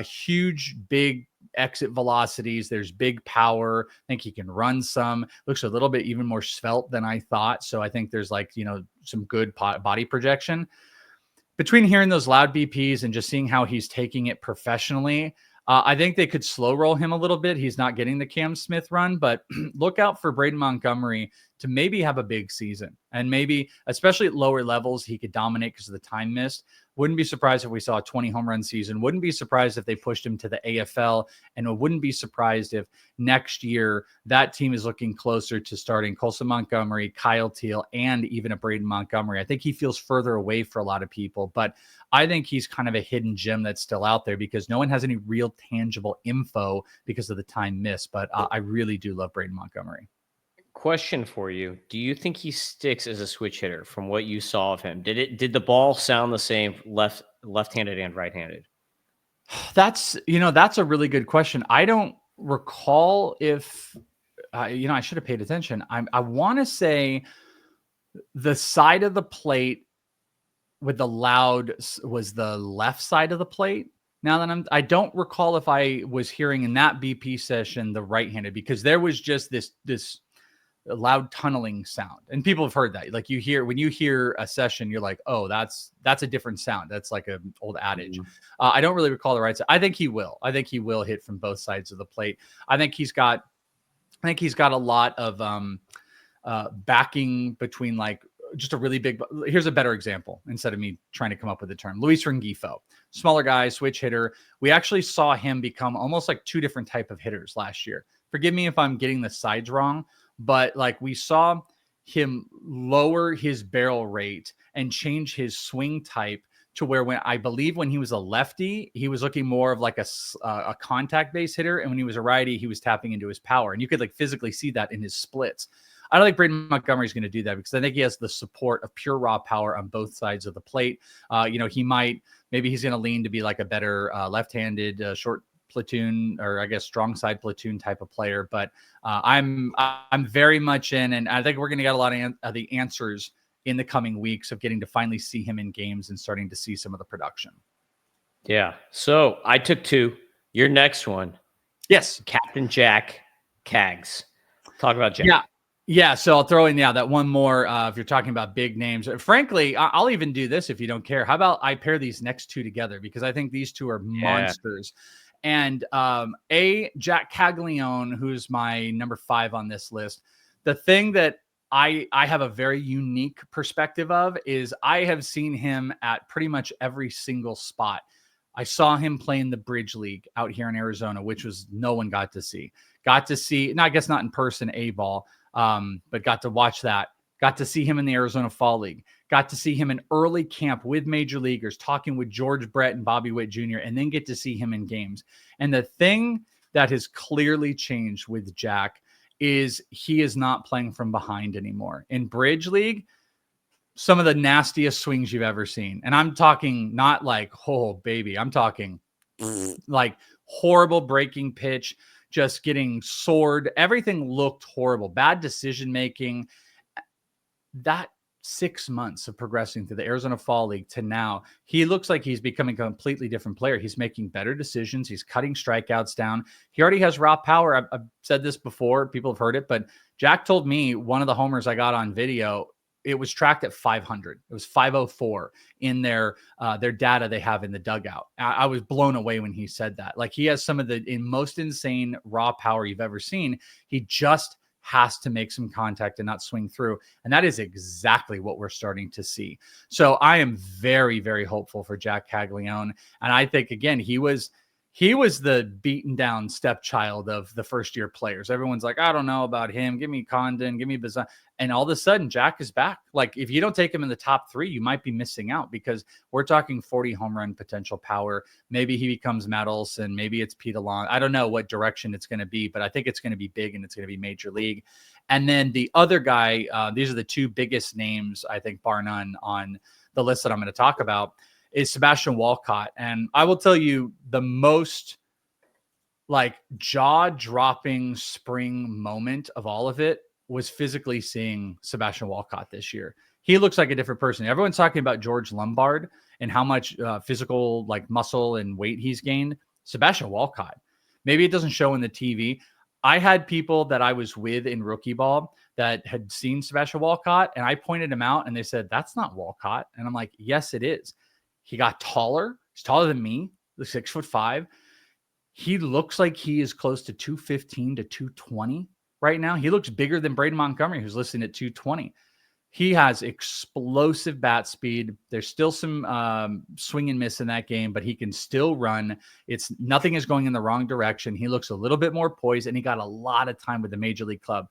Huge, big exit velocities. There's big power. I think he can run some. Looks a little bit even more svelte than I thought. So I think there's like, some good body projection. Between hearing those loud BPs and just seeing how he's taking it professionally, I think they could slow roll him a little bit. He's not getting the Cam Smith run, but look out for Braden Montgomery to maybe have a big season. And maybe, especially at lower levels, he could dominate because of the time missed. Wouldn't be surprised if we saw a 20 home run season. Wouldn't be surprised if they pushed him to the AFL. And I wouldn't be surprised if next year that team is looking closer to starting Colson Montgomery, Kyle Teal, and even a Braden Montgomery. I think he feels further away for a lot of people, but I think he's kind of a hidden gem that's still out there because no one has any real tangible info because of the time missed. But I really do love Braden Montgomery. Question for you. Do you think he sticks as a switch hitter from what you saw of him? Did the ball sound the same left-handed and right-handed? That's a really good question. I don't recall if I should have paid attention. I want to say the side of the plate with the loud was the left side of the plate. Now that I don't recall if I was hearing in that BP session the right-handed, because there was just this loud tunneling sound, and people have heard that. Like when you hear a session, you're like, oh, that's a different sound. That's like an old adage. I don't really recall the right side. I think he will hit from both sides of the plate. I think he's got a lot of backing between, like, just a really big. Here's a better example. Instead of me trying to come up with the term, Luis Rengifo, smaller guy, switch hitter. We actually saw him become almost like two different type of hitters last year. Forgive me if I'm getting the sides wrong, but like we saw him lower his barrel rate and change his swing type to where when he was a lefty, he was looking more of like a contact based hitter. And when he was a righty, he was tapping into his power. And you could like physically see that in his splits. I don't think Braden Montgomery is going to do that because I think he has the support of pure raw power on both sides of the plate. Maybe he's going to lean to be like a better left-handed short platoon, or I guess strong side platoon type of player. But I'm very much in, and I think we're going to get a lot of the answers in the coming weeks of getting to finally see him in games and starting to see some of the production. Yeah. So I took two. Your next one. Yes. Captain Jac Cags. Talk about Jac. Yeah. Yeah, so I'll throw in that one more if you're talking about big names. Frankly, I'll even do this if you don't care. How about I pair these next two together, because I think these two are monsters. And Jac Cagliaone, who's my number 5 on this list. The thing that I have a very unique perspective of is I have seen him at pretty much every single spot. I saw him play in the Bridge League out here in Arizona, which was no one got to see. No, I guess not in person, A-ball. But got to watch that. Got to see him in the Arizona Fall League. Got to see him in early camp with major leaguers, talking with George Brett and Bobby Witt Jr., and then get to see him in games. And the thing that has clearly changed with Jac is he is not playing from behind anymore. In Bridge League, some of the nastiest swings you've ever seen. And I'm talking not like, oh, baby. I'm talking like horrible breaking pitch, just getting soared. Everything looked horrible. Bad decision-making. That 6 months of progressing through the Arizona Fall League to now, he looks like he's becoming a completely different player. He's making better decisions. He's cutting strikeouts down. He already has raw power. I've said this before. People have heard it, but Jac told me one of the homers I got on video, it was tracked at 500. It was 504 in their data they have in the dugout. I was blown away when he said that. Like, he has some of the most insane raw power you've ever seen. He just has to make some contact and not swing through. And that is exactly what we're starting to see. So I am very, very hopeful for Jac Cagliaone. And I think, again, he was the beaten down stepchild of the first year players. Everyone's like, I don't know about him. Give me Condon, give me Bazan. And all of a sudden, Jac is back. Like, if you don't take him in the top 3, you might be missing out, because we're talking 40 home run potential power. Maybe he becomes Matt Olson. Maybe it's Pete Alon. I don't know what direction it's going to be, but I think it's going to be big and it's going to be major league. And then the other guy, these are the two biggest names, I think, bar none, on the list that I'm going to talk about, is Sebastian Walcott. And I will tell you, the most like jaw-dropping spring moment of all of it was physically seeing Sebastian Walcott this year. He looks like a different person. Everyone's talking about George Lombard and how much physical, like, muscle and weight he's gained. Sebastian Walcott, maybe it doesn't show in the TV. I had people that I was with in rookie ball that had seen Sebastian Walcott, and I pointed him out, and they said, that's not Walcott. And I'm like, yes, it is. He got taller. He's taller than me, 6'5". He looks like he is close to 215 to 220 right now. He looks bigger than Braden Montgomery, who's listed at 220. He has explosive bat speed. There's still some swing and miss in that game, but he can still run. Nothing is going in the wrong direction. He looks a little bit more poised, and he got a lot of time with the major league club.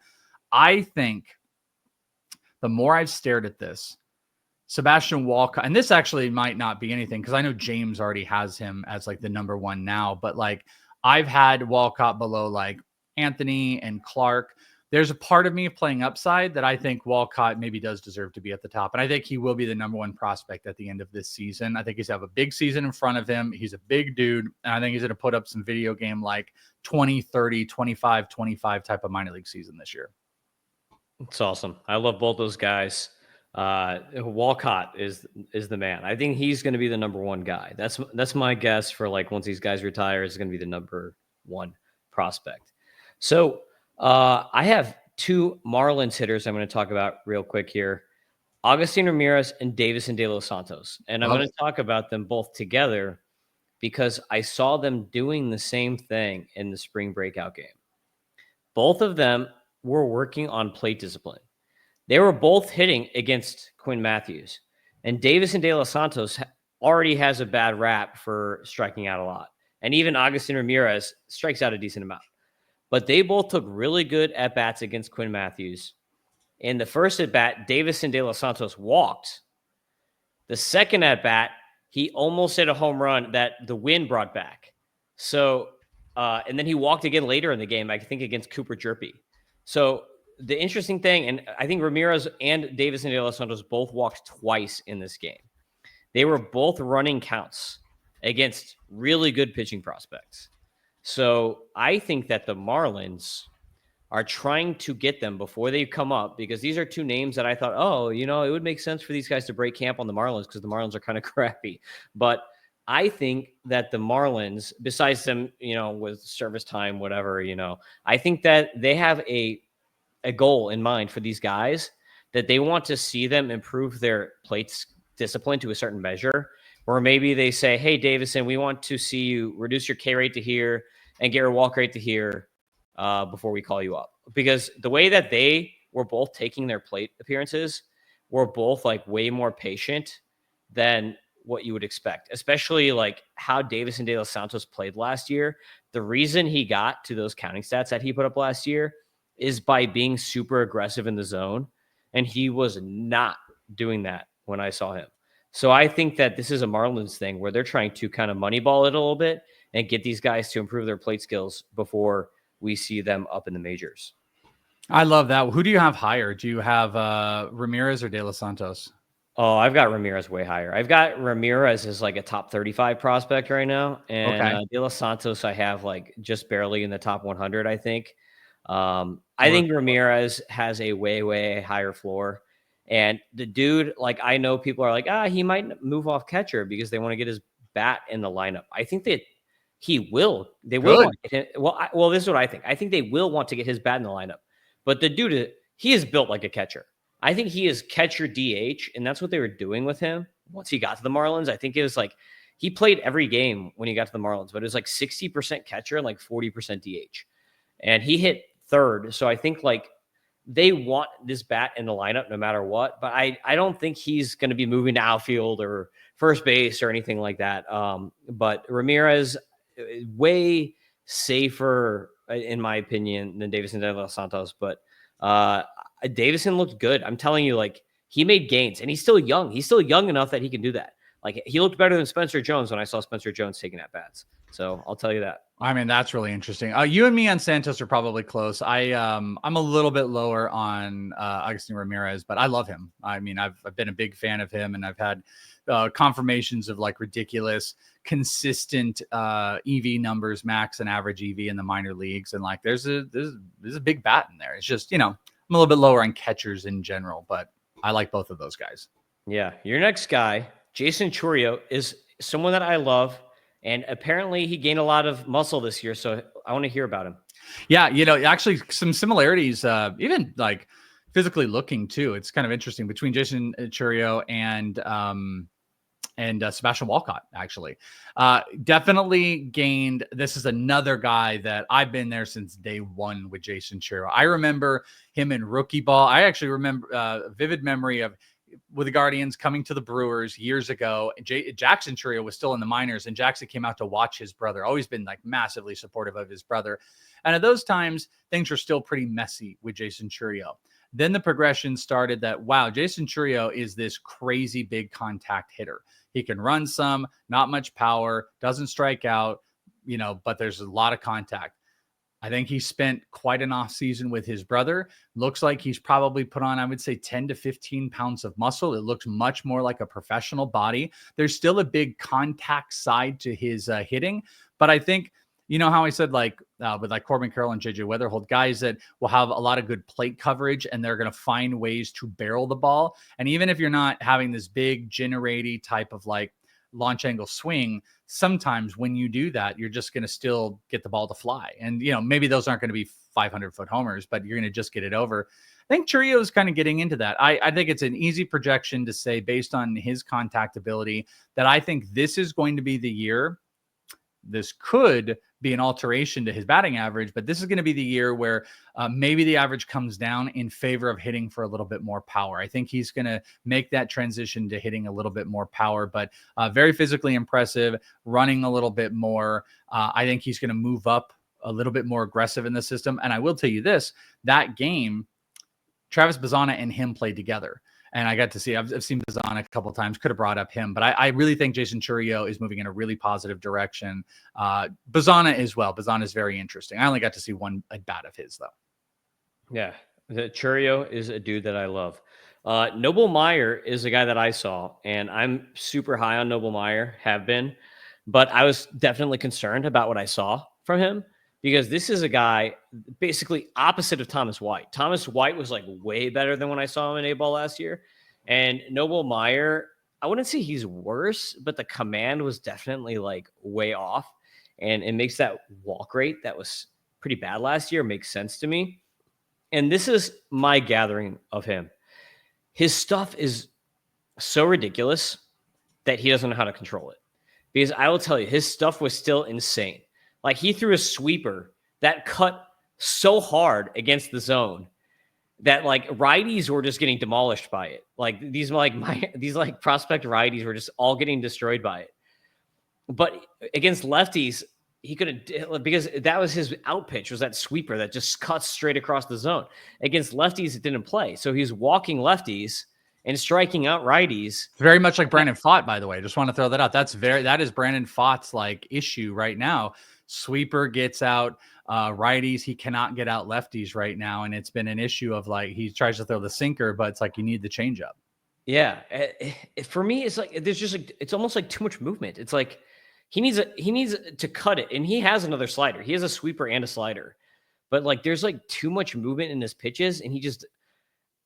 I think the more I've stared at this, Sebastian Walcott, and this actually might not be anything because I know James already has him as like the number one now, but like I've had Walcott below like Anthony and Clark. There's a part of me playing upside that I think Walcott maybe does deserve to be at the top. And I think he will be the number one prospect at the end of this season. I think he's have a big season in front of him. He's a big dude. And I think he's going to put up some video game like 20, 30, 25, 25 type of minor league season this year. It's awesome. I love both those guys. Walcott is the man. I think he's going to be the number one guy. That's my guess for like once these guys retire is going to be the number one prospect. So I have two Marlins hitters I'm going to talk about real quick here. Agustin Ramirez and Deyvison de los Santos. And I'm going to talk about them both together because I saw them doing the same thing in the spring breakout game. Both of them were working on plate discipline. They were both hitting against Quinn Mathews. And Deyvison de los Santos already has a bad rap for striking out a lot. And even Agustin Ramirez strikes out a decent amount. But they both took really good at-bats against Quinn Mathews. In the first at-bat, Deyvison de los Santos walked. The second at-bat, he almost hit a home run that the wind brought back. So, and then he walked again later in the game, I think against Cooper Hjerpe. So the interesting thing, and I think Ramirez and Deyvison de los Santos both walked twice in this game. They were both running counts against really good pitching prospects. So I think that the Marlins are trying to get them before they come up because these are two names that I thought, oh, you know, it would make sense for these guys to break camp on the Marlins because the Marlins are kind of crappy. But I think that the Marlins, besides them, you know, with service time, whatever, you know, I think that they have a goal in mind for these guys that they want to see them improve their plate discipline to a certain measure. Or maybe they say, hey, Deyvison, we want to see you reduce your K rate to here and get your walk rate to here before we call you up. Because the way that they were both taking their plate appearances were both like way more patient than what you would expect, especially like how Deyvison de los Santos played last year. The reason he got to those counting stats that he put up last year is by being super aggressive in the zone. And he was not doing that when I saw him. So I think that this is a Marlins thing where they're trying to kind of moneyball it a little bit and get these guys to improve their plate skills before we see them up in the majors. I love that. Who do you have higher? Do you have Ramirez or De Los Santos? Oh, I've got Ramirez way higher. I've got Ramirez as like a top 35 prospect right now. And De Los Santos, I have like just barely in the top 100, I think. I think Ramirez has a way, way higher floor. And the dude, like, I know people are like, he might move off catcher because they want to get his bat in the lineup. I think that he will. They will want to get him. Well, this is what I think. I think they will want to get his bat in the lineup. But the dude, he is built like a catcher. I think he is catcher DH, and that's what they were doing with him once he got to the Marlins. I think it was like he played every game when he got to the Marlins, but it was like 60% catcher and like 40% DH. And he hit third. So I think like they want this bat in the lineup no matter what. But I don't think he's going to be moving to outfield or first base or anything like that. But Ramirez, way safer, in my opinion, than Deyvison de los Santos. But Deyvison looked good. I'm telling you, like, he made gains, and he's still young. He's still young enough that he can do that. Like, he looked better than Spencer Jones when I saw Spencer Jones taking at bats. So I'll tell you that. I mean, that's really interesting. You and me on Santos are probably close. I'm a little bit lower on Agustin Ramirez, but I love him. I mean, I've been a big fan of him, and I've had confirmations of like ridiculous, consistent EV numbers, max and average EV in the minor leagues, and like there's a big bat in there. It's just, you know, I'm a little bit lower on catchers in general, but I like both of those guys. Yeah, your next guy, Jaison Chourio, is someone that I love. And apparently he gained a lot of muscle this year. So I want to hear about him. Yeah. You know, actually some similarities, even like physically looking too. It's kind of interesting between Jaison Chourio and Sebastian Walcott, actually. Definitely gained. This is another guy that I've been there since day one with Jaison Chourio. I remember him in rookie ball. I actually remember a vivid memory of with the Guardians coming to the Brewers years ago. Jackson Chourio was still in the minors, and Jackson came out to watch his brother. Always been like massively supportive of his brother. And at those times, things were still pretty messy with Jaison Chourio. Then the progression started that, wow, Jaison Chourio is this crazy big contact hitter. He can run some, not much power, doesn't strike out, but there's a lot of contact. I think he spent quite an off season with his brother. Looks like he's probably put on, I would say, 10 to 15 pounds of muscle. It looks much more like a professional body. There's still a big contact side to his hitting, but I think, how I said, with Corbin Carroll and JJ Wetherholt, guys that will have a lot of good plate coverage and they're going to find ways to barrel the ball. And even if you're not having this big generaty type of launch angle swing, sometimes when you do that, you're just going to still get the ball to fly. And, maybe those aren't going to be 500-foot homers, but you're going to just get it over. I think Chourio is kind of getting into that. I think it's an easy projection to say, based on his contact ability, that I think this is going to be the year. This could be an alteration to his batting average, but this is going to be the year where maybe the average comes down in favor of hitting for a little bit more power. I think he's going to make that transition to hitting a little bit more power, but very physically impressive, running a little bit more. I think he's going to move up a little bit more aggressive in the system. And I will tell you this, that game, Travis Bazzana and him played together. And I got to see, I've seen Bazzana a couple of times, could have brought up him, but I really think Jaison Chourio is moving in a really positive direction. Bazzana as well. Bazzana is very interesting. I only got to see one at bat of his, though. Yeah, the Chourio is a dude that I love. Noble Meyer is a guy that I saw, and I'm super high on Noble Meyer, have been, but I was definitely concerned about what I saw from him, because this is a guy basically opposite of Thomas White. Thomas White was way better than when I saw him in A-ball last year. And Noble Meyer, I wouldn't say he's worse, but the command was definitely way off. And it makes that walk rate that was pretty bad last year make sense to me. And this is my gathering of him. His stuff is so ridiculous that he doesn't know how to control it. Because I will tell you, his stuff was still insane. He threw a sweeper that cut so hard against the zone that righties were just getting demolished by it. These prospect righties were just all getting destroyed by it. But against lefties, he could have, because that was his out pitch, was that sweeper that just cuts straight across the zone. Against lefties, it didn't play. So he's walking lefties and striking out righties. Very much like Brandon Pfaadt, by the way. Just want to throw that out. That is Brandon Pfaadt's issue right now. Sweeper gets out righties. He cannot get out lefties right now. And it's been an issue of he tries to throw the sinker, but it's you need the changeup. Yeah. For me, it's there's just it's almost too much movement. It's he needs to cut it. And he has another slider. He has a sweeper and a slider, but there's too much movement in his pitches. And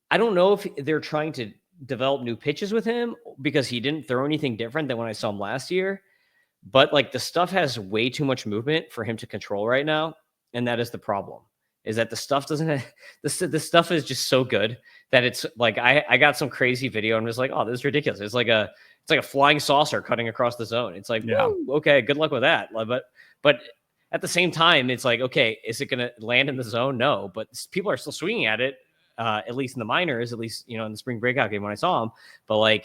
I don't know if they're trying to develop new pitches with him because he didn't throw anything different than when I saw him last year. But the stuff has way too much movement for him to control right now. And that is the problem, is that the stuff doesn't have, the stuff is just so good that it's I got some crazy video and was oh, this is ridiculous. It's like a flying saucer cutting across the zone. It's yeah. Okay, good luck with that. But at the same time, it's okay, is it going to land in the zone? No, but people are still swinging at it, at least in the minors, at least, in the spring breakout game when I saw him. But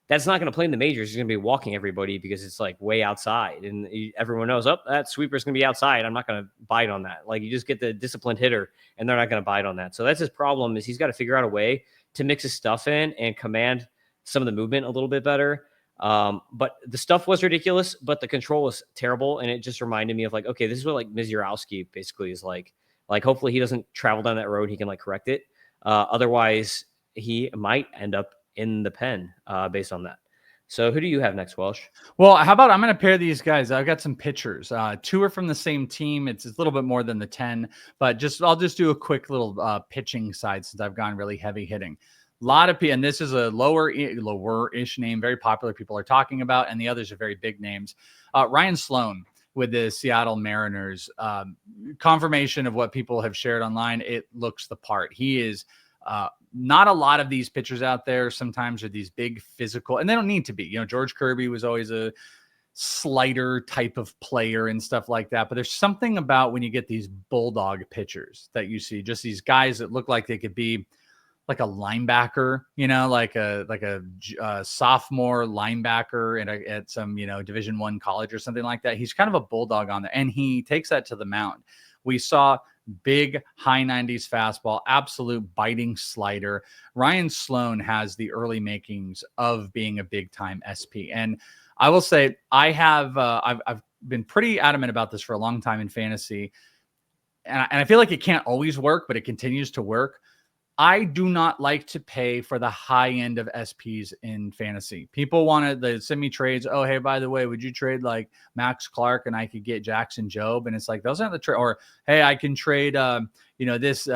that's not going to play in the majors. He's going to be walking everybody because it's way outside. And everyone knows, that sweeper is going to be outside. I'm not going to bite on that. You just get the disciplined hitter and they're not going to bite on that. So that's his problem, is he's got to figure out a way to mix his stuff in and command some of the movement a little bit better. But the stuff was ridiculous, but the control was terrible. And it just reminded me of okay, this is what Mizurowski basically is like. Hopefully he doesn't travel down that road. He can correct it. Otherwise he might end up in the pen based on that. So who do you have next, Welsh? Well, how about I'm going to pair these guys. I've got some pitchers. Two are from the same team. It's a little bit more than the 10, but I'll just do a quick little pitching side since I've gone really heavy hitting. A lot of people, and this is a lower-ish name, very popular people are talking about, and the others are very big names. Ryan Sloan with the Seattle Mariners. Confirmation of what people have shared online. It looks the part. He is not a lot of these pitchers out there sometimes are these big physical, and they don't need to be. George Kirby was always a slider type of player and stuff like that. But there's something about when you get these bulldog pitchers that you see, just these guys that look like they could be like a linebacker, like a sophomore linebacker at some, Division I college or something like that. He's kind of a bulldog on there, and he takes that to the mound. We saw big high 90s fastball, absolute biting slider. Ryan Sloan has the early makings of being a big time SP. And I will say I've been pretty adamant about this for a long time in fantasy. And I feel like it can't always work, but it continues to work. I do not like to pay for the high end of SPs in fantasy. People wanted to send me trades. Oh, hey, by the way, would you trade like Max Clark and I could get Jackson Jobe? And it's like, those aren't the trade. Or, hey, I can trade, this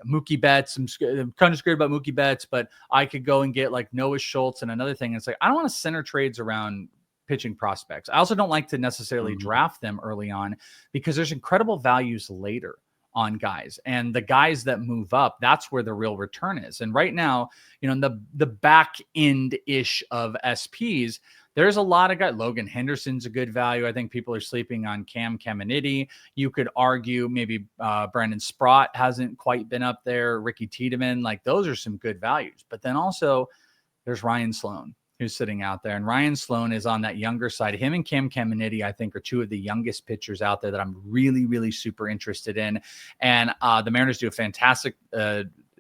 Mookie Betts. I'm kind of scared about Mookie Betts, but I could go and get like Noah Schultz and another thing. It's like, I don't want to center trades around pitching prospects. I also don't like to necessarily draft them early on because there's incredible values later on guys, and the guys that move up, that's where the real return is. And right now, in the back end ish of SPs, there's a lot of guys. Logan Henderson's a good value. I think people are sleeping on Cam Caminiti. You could argue maybe Brandon Sprott hasn't quite been up there. Ricky Tiedemann, like those are some good values. But then also there's Ryan Sloan, who's sitting out there. And Ryan Sloan is on that younger side. Him and Cam Caminiti, I think, are two of the youngest pitchers out there that I'm really, really super interested in. And the Mariners do a fantastic,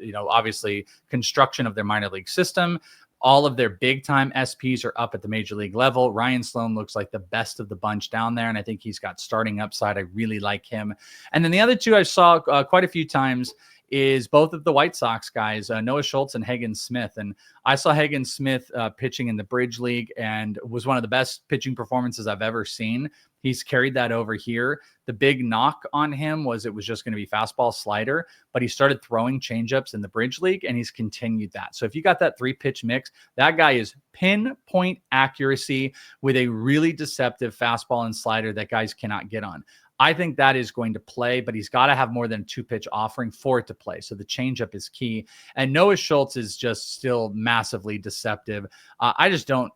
obviously construction of their minor league system. All of their big time SPs are up at the major league level. Ryan Sloan looks like the best of the bunch down there. And I think he's got starting upside. I really like him. And then the other two I saw quite a few times is both of the White Sox guys, Noah Schultz and Hagan Smith. And I saw Hagan Smith pitching in the Bridge League and was one of the best pitching performances I've ever seen. He's carried that over here. The big knock on him was it was just going to be fastball slider, but he started throwing changeups in the Bridge League and he's continued that. So if you got that 3-pitch mix, that guy is pinpoint accuracy with a really deceptive fastball and slider that guys cannot get on. I think that is going to play, but he's got to have more than a 2-pitch offering for it to play. So the changeup is key. And Noah Schultz is just still massively deceptive. I just don't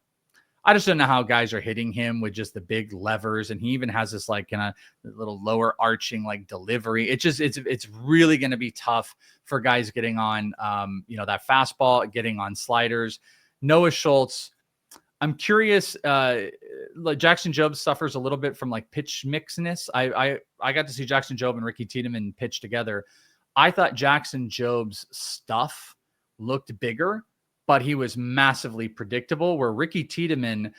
know how guys are hitting him with just the big levers. And he even has this like kind of little lower arching like delivery. It's really going to be tough for guys getting on, that fastball, getting on sliders. Noah Schultz, I'm curious. Jackson Jobe suffers a little bit from like pitch mixness. I got to see Jackson Jobe and Ricky Tiedemann pitch together. I thought Jackson Jobe's stuff looked bigger, but he was massively predictable. Where Ricky Tiedemann,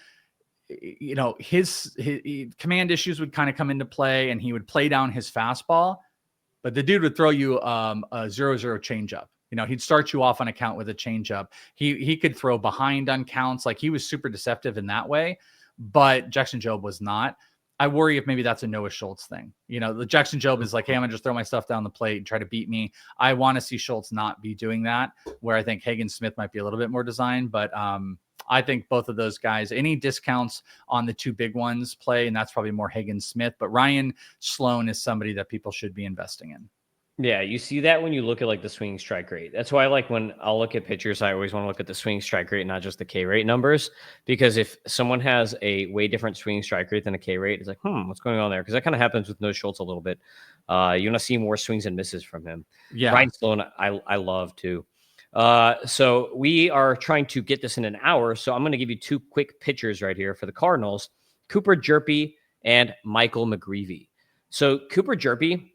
his command issues would kind of come into play, and he would play down his fastball, but the dude would throw you a 0-0 changeup. He'd start you off on a count with a changeup. He could throw behind on counts. Like he was super deceptive in that way, but Jackson Jobe was not. I worry if maybe that's a Noah Schultz thing. The Jackson Jobe is like, hey, I'm gonna just throw my stuff down the plate and try to beat me. I want to see Schultz not be doing that, where I think Hagan Smith might be a little bit more designed, but I think both of those guys, any discounts on the two big ones play, and that's probably more Hagan Smith, but Ryan Sloan is somebody that people should be investing in. Yeah, you see that when you look at like the swing strike rate. That's why when I'll look at pitchers, I always want to look at the swing strike rate, not just the K rate numbers. Because if someone has a way different swing strike rate than a K rate, it's like, what's going on there? Because that kind of happens with Noah Schultz a little bit. You're going to see more swings and misses from him. Yeah. Ryan Sloan, I love too. So we are trying to get this in an hour. So I'm going to give you two quick pitchers right here for the Cardinals, Cooper Hjerpe and Michael McGreevy. So Cooper Hjerpe,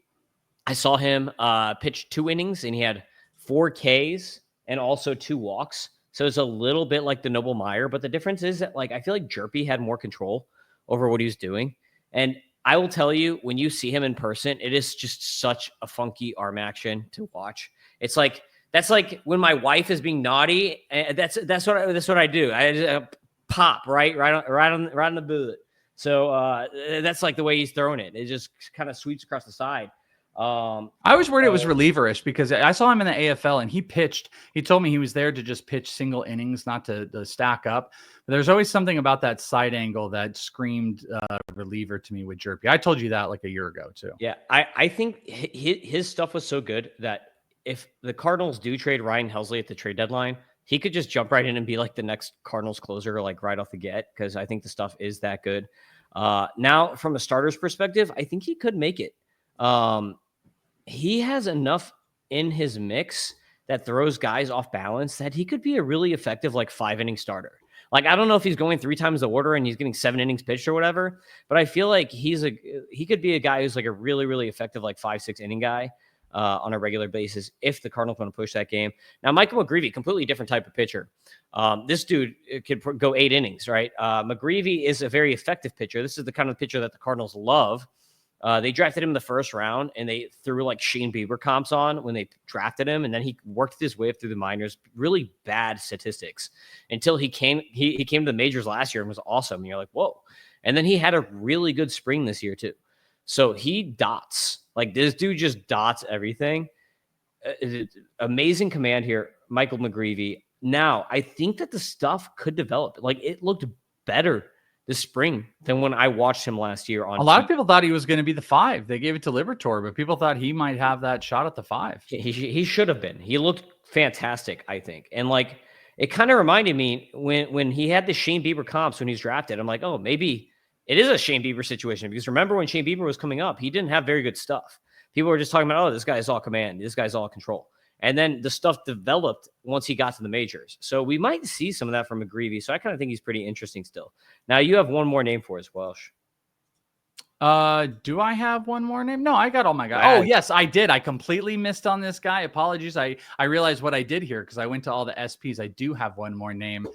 I saw him pitch 2 innings and he had 4 Ks and also 2 walks. So it's a little bit like the Noble Meyer, but the difference is that I feel like Hjerpe had more control over what he was doing. And I will tell you, when you see him in person, it is just such a funky arm action to watch. It's like, that's like when my wife is being naughty. And that's what I do. I just, pop right on the bullet. So that's like the way he's throwing it. It just kind of sweeps across the side. I was worried it was relieverish because I saw him in the AFL and he pitched. He told me he was there to just pitch single innings, not to stack up. But there's always something about that side angle that screamed reliever to me with Hjerpe. I told you that like a year ago too. Yeah, I think his stuff was so good that if the Cardinals do trade Ryan Helsley at the trade deadline, he could just jump right in and be like the next Cardinals closer, like right off the get, because I think the stuff is that good. Now, from a starter's perspective, I think he could make it. He has enough in his mix that throws guys off balance that he could be a really effective, like 5-inning starter. Like, I don't know if he's going 3 times the order and he's getting 7 innings pitched or whatever, but I feel like he could be a guy who's like a really, really effective, like 5-6 inning guy on a regular basis if the Cardinals want to push that game. Now, Michael McGreevy, completely different type of pitcher. This dude could go 8 innings, right? McGreevy is a very effective pitcher. This is the kind of pitcher that the Cardinals love. They drafted him in the first round, and they threw like Shane Bieber comps on when they drafted him, and then he worked his way up through the minors. Really bad statistics until he came to the majors last year and was awesome. And you're like, whoa! And then he had a really good spring this year too. So he dots. Like, this dude just dots everything. Amazing command here, Michael McGreevy. Now, I think that the stuff could develop. Like, it looked better this spring than when I watched him last year. On a lot of people thought he was going to be the 5. They gave it to Liberatore, but people thought he might have that shot at the 5. He should have been. He looked fantastic, I think. And like, it kind of reminded me when he had the Shane Bieber comps when he's drafted. I'm like, oh, maybe it is a Shane Bieber situation, because remember when Shane Bieber was coming up, he didn't have very good stuff. People were just talking about, oh, this guy's all command, this guy's all control. And then the stuff developed once he got to the majors. So we might see some of that from McGreevy. So I kind of think he's pretty interesting still. Now, you have one more name for us, Welsh. Do I have one more name? No, I got all my guys. Oh, yes, I did. I completely missed on this guy. Apologies. I realized what I did here because I went to all the SPs. I do have one more name.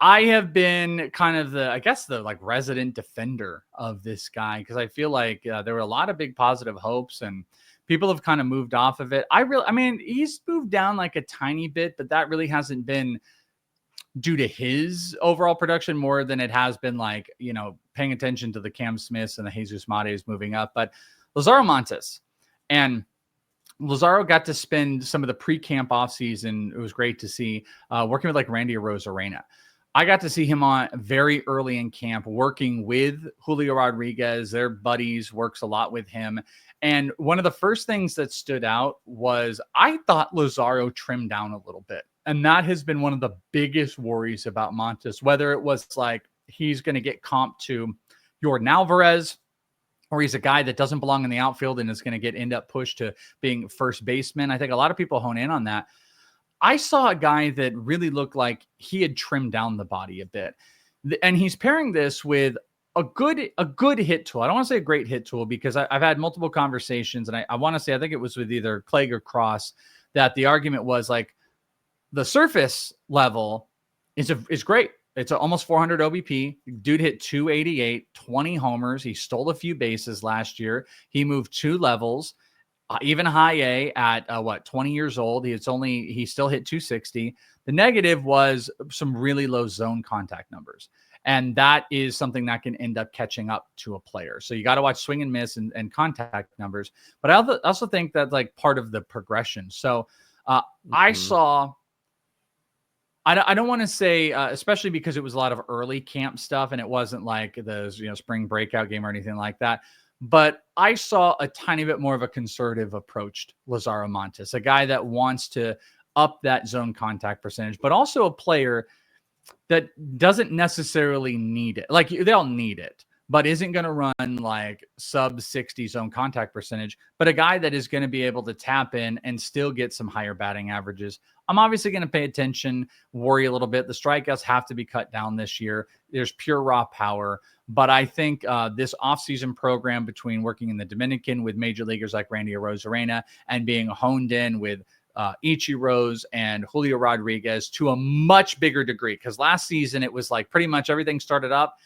I have been kind of the like resident defender of this guy, because I feel like there were a lot of big positive hopes and people have kind of moved off of it. I mean, he's moved down like a tiny bit, but that really hasn't been due to his overall production more than it has been like, paying attention to the Cam Smiths and the Jesus Mates moving up. But Lazaro Montes, and Lazaro got to spend some of the pre-camp offseason. It was great to see working with like Randy Arozarena. I got to see him on very early in camp working with Julio Rodriguez. Their buddies, works a lot with him. And one of the first things that stood out was I thought Lazaro trimmed down a little bit. And that has been one of the biggest worries about Montes, whether it was like he's going to get comped to Jordan Alvarez, or he's a guy that doesn't belong in the outfield and is going to end up pushed to being first baseman. I think a lot of people hone in on that. I saw a guy that really looked like he had trimmed down the body a bit. And he's pairing this with a good hit tool. I don't want to say a great hit tool, because I've had multiple conversations, and I want to say, I think it was with either Clegg or Cross, that the argument was like the surface level is great. It's almost 400 OBP. Dude hit 288, 20 homers. He stole a few bases last year. He moved 2 levels. Even high A at 20 years old. He still hit 260. The negative was some really low zone contact numbers. And that is something that can end up catching up to a player. So you got to watch swing and miss and contact numbers. But I also think that's like part of the progression. So I saw, I don't want to say, especially because it was a lot of early camp stuff and it wasn't like the spring breakout game or anything like that. But I saw a tiny bit more of a conservative approach to Lazaro Montes, a guy that wants to up that zone contact percentage, but also a player that doesn't necessarily need it. Like, they'll need it, but isn't going to run like sub 60 zone contact percentage, but a guy that is going to be able to tap in and still get some higher batting averages. I'm obviously going to pay attention, worry a little bit. The strikeouts have to be cut down this year. There's pure raw power. But I think this offseason program between working in the Dominican with major leaguers like Randy Arozarena and being honed in with Ichiro's and Julio Rodriguez to a much bigger degree. Because last season, it was like pretty much everything started up.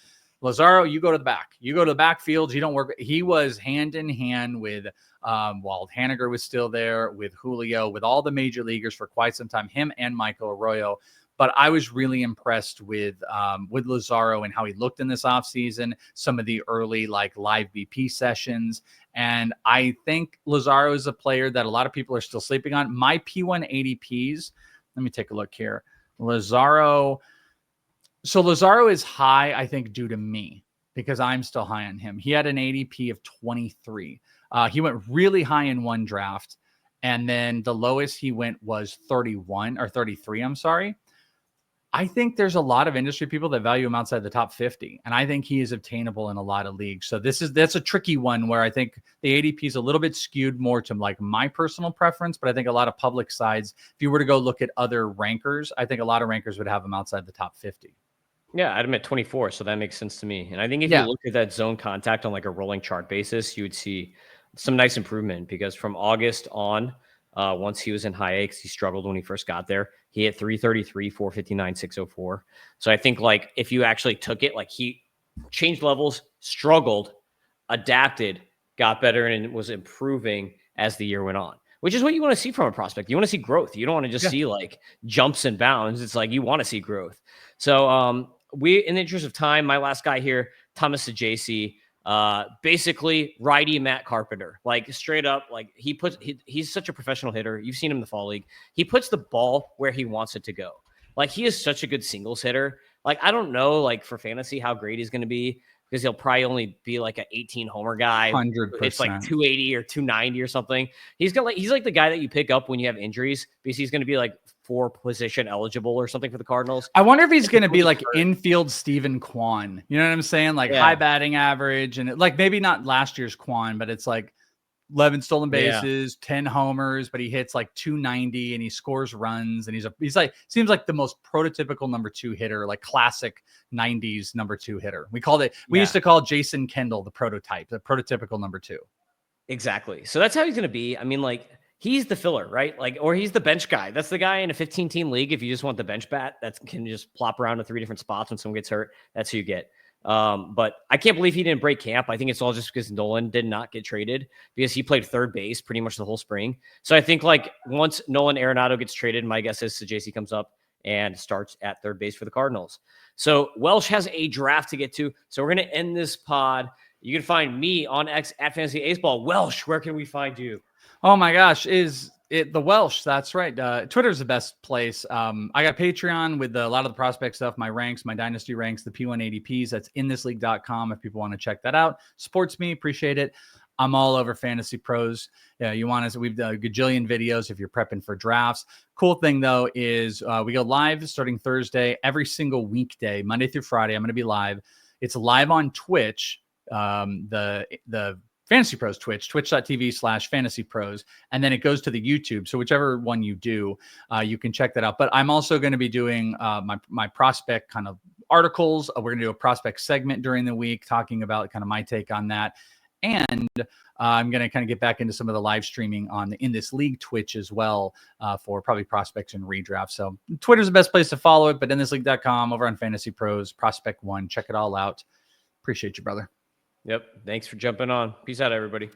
Lazaro, you go to the back. You go to the backfield. You don't work. He was hand in hand with, while Haniger was still there, with Julio, with all the major leaguers for quite some time, him and Michael Arroyo. But I was really impressed with Lazaro and how he looked in this offseason, some of the early like live BP sessions. And I think Lazaro is a player that a lot of people are still sleeping on. My P1 ADPs, let me take a look here. Lazaro is high, I think, due to me, because I'm still high on him. He had an ADP of 23. He went really high in one draft. And then the lowest he went was 31 or 33. I'm sorry. I think there's a lot of industry people that value him outside the top 50. And I think he is obtainable in a lot of leagues. So that's a tricky one where I think the ADP is a little bit skewed more to like my personal preference, but I think a lot of public sides, if you were to go look at other rankers, I think a lot of rankers would have him outside the top 50. Yeah, I had him at 24, so that makes sense to me. And I think if you look at that zone contact on like a rolling chart basis, you would see some nice improvement because from August on, once he was in high A, because he struggled when he first got there, he hit 333, 459, 604. So I think like if you actually took it, like he changed levels, struggled, adapted, got better, and was improving as the year went on, which is what you want to see from a prospect. You want to see growth. You don't want to just see like jumps and bounds. It's like you want to see growth. So in the interest of time, my last guy here, Thomas Saggese, basically righty Matt Carpenter, like straight up, like he's such a professional hitter. You've seen him in the fall league. He puts the ball where he wants it to go. Like he is such a good singles hitter. Like, I don't know, like for fantasy, how great he's going to be because he'll probably only be like an 18 homer guy. 100%. It's like 280 or 290 or something. He's like the guy that you pick up when you have injuries because he's going to be like 4 position eligible or something for the Cardinals. I wonder if he's going to be like infield Stephen Kwan. You know what I'm saying? Like high batting average and like maybe not last year's Kwan, but it's like 11 stolen bases, 10 homers, but he hits like 290 and he scores runs. And he's like, seems like the most prototypical number 2 hitter, like classic 90s number 2 hitter. We used to call Jason Kendall the prototypical number 2. Exactly. So that's how he's going to be. I mean, like, he's the filler, right? Like, or he's the bench guy. That's the guy in a 15-team league. If you just want the bench bat that can just plop around to 3 different spots when someone gets hurt, that's who you get. But I can't believe he didn't break camp. I think it's all just because Nolan did not get traded because he played third base pretty much the whole spring. So I think like once Nolan Arenado gets traded, my guess is Saggese comes up and starts at third base for the Cardinals. So Welsh has a draft to get to. So we're going to end this pod. You can find me on X at Fantasy Aceball. Welsh, where can we find you? Oh my gosh, is it the Welsh? That's right. Twitter's the best place. I got Patreon with a lot of the prospect stuff, my ranks, my dynasty ranks, the P1 ADPs. That's inthisleague.com if people want to check that out. Supports me, appreciate it. I'm all over Fantasy Pros. Yeah, we've done a gajillion videos if you're prepping for drafts. Cool thing though is we go live starting Thursday every single weekday, Monday through Friday. I'm going to be live. It's live on Twitch. The Fantasy Pros Twitch, twitch.tv/Fantasy Pros. And then it goes to the YouTube. So whichever one you do, you can check that out. But I'm also going to be doing my prospect kind of articles. We're going to do a prospect segment during the week, talking about kind of my take on that. And I'm going to kind of get back into some of the live streaming on the In This League Twitch as well for probably prospects and redrafts. So Twitter's the best place to follow it, but inthisleague.com over on Fantasy Pros, Prospect One, check it all out. Appreciate you, brother. Yep. Thanks for jumping on. Peace out, everybody.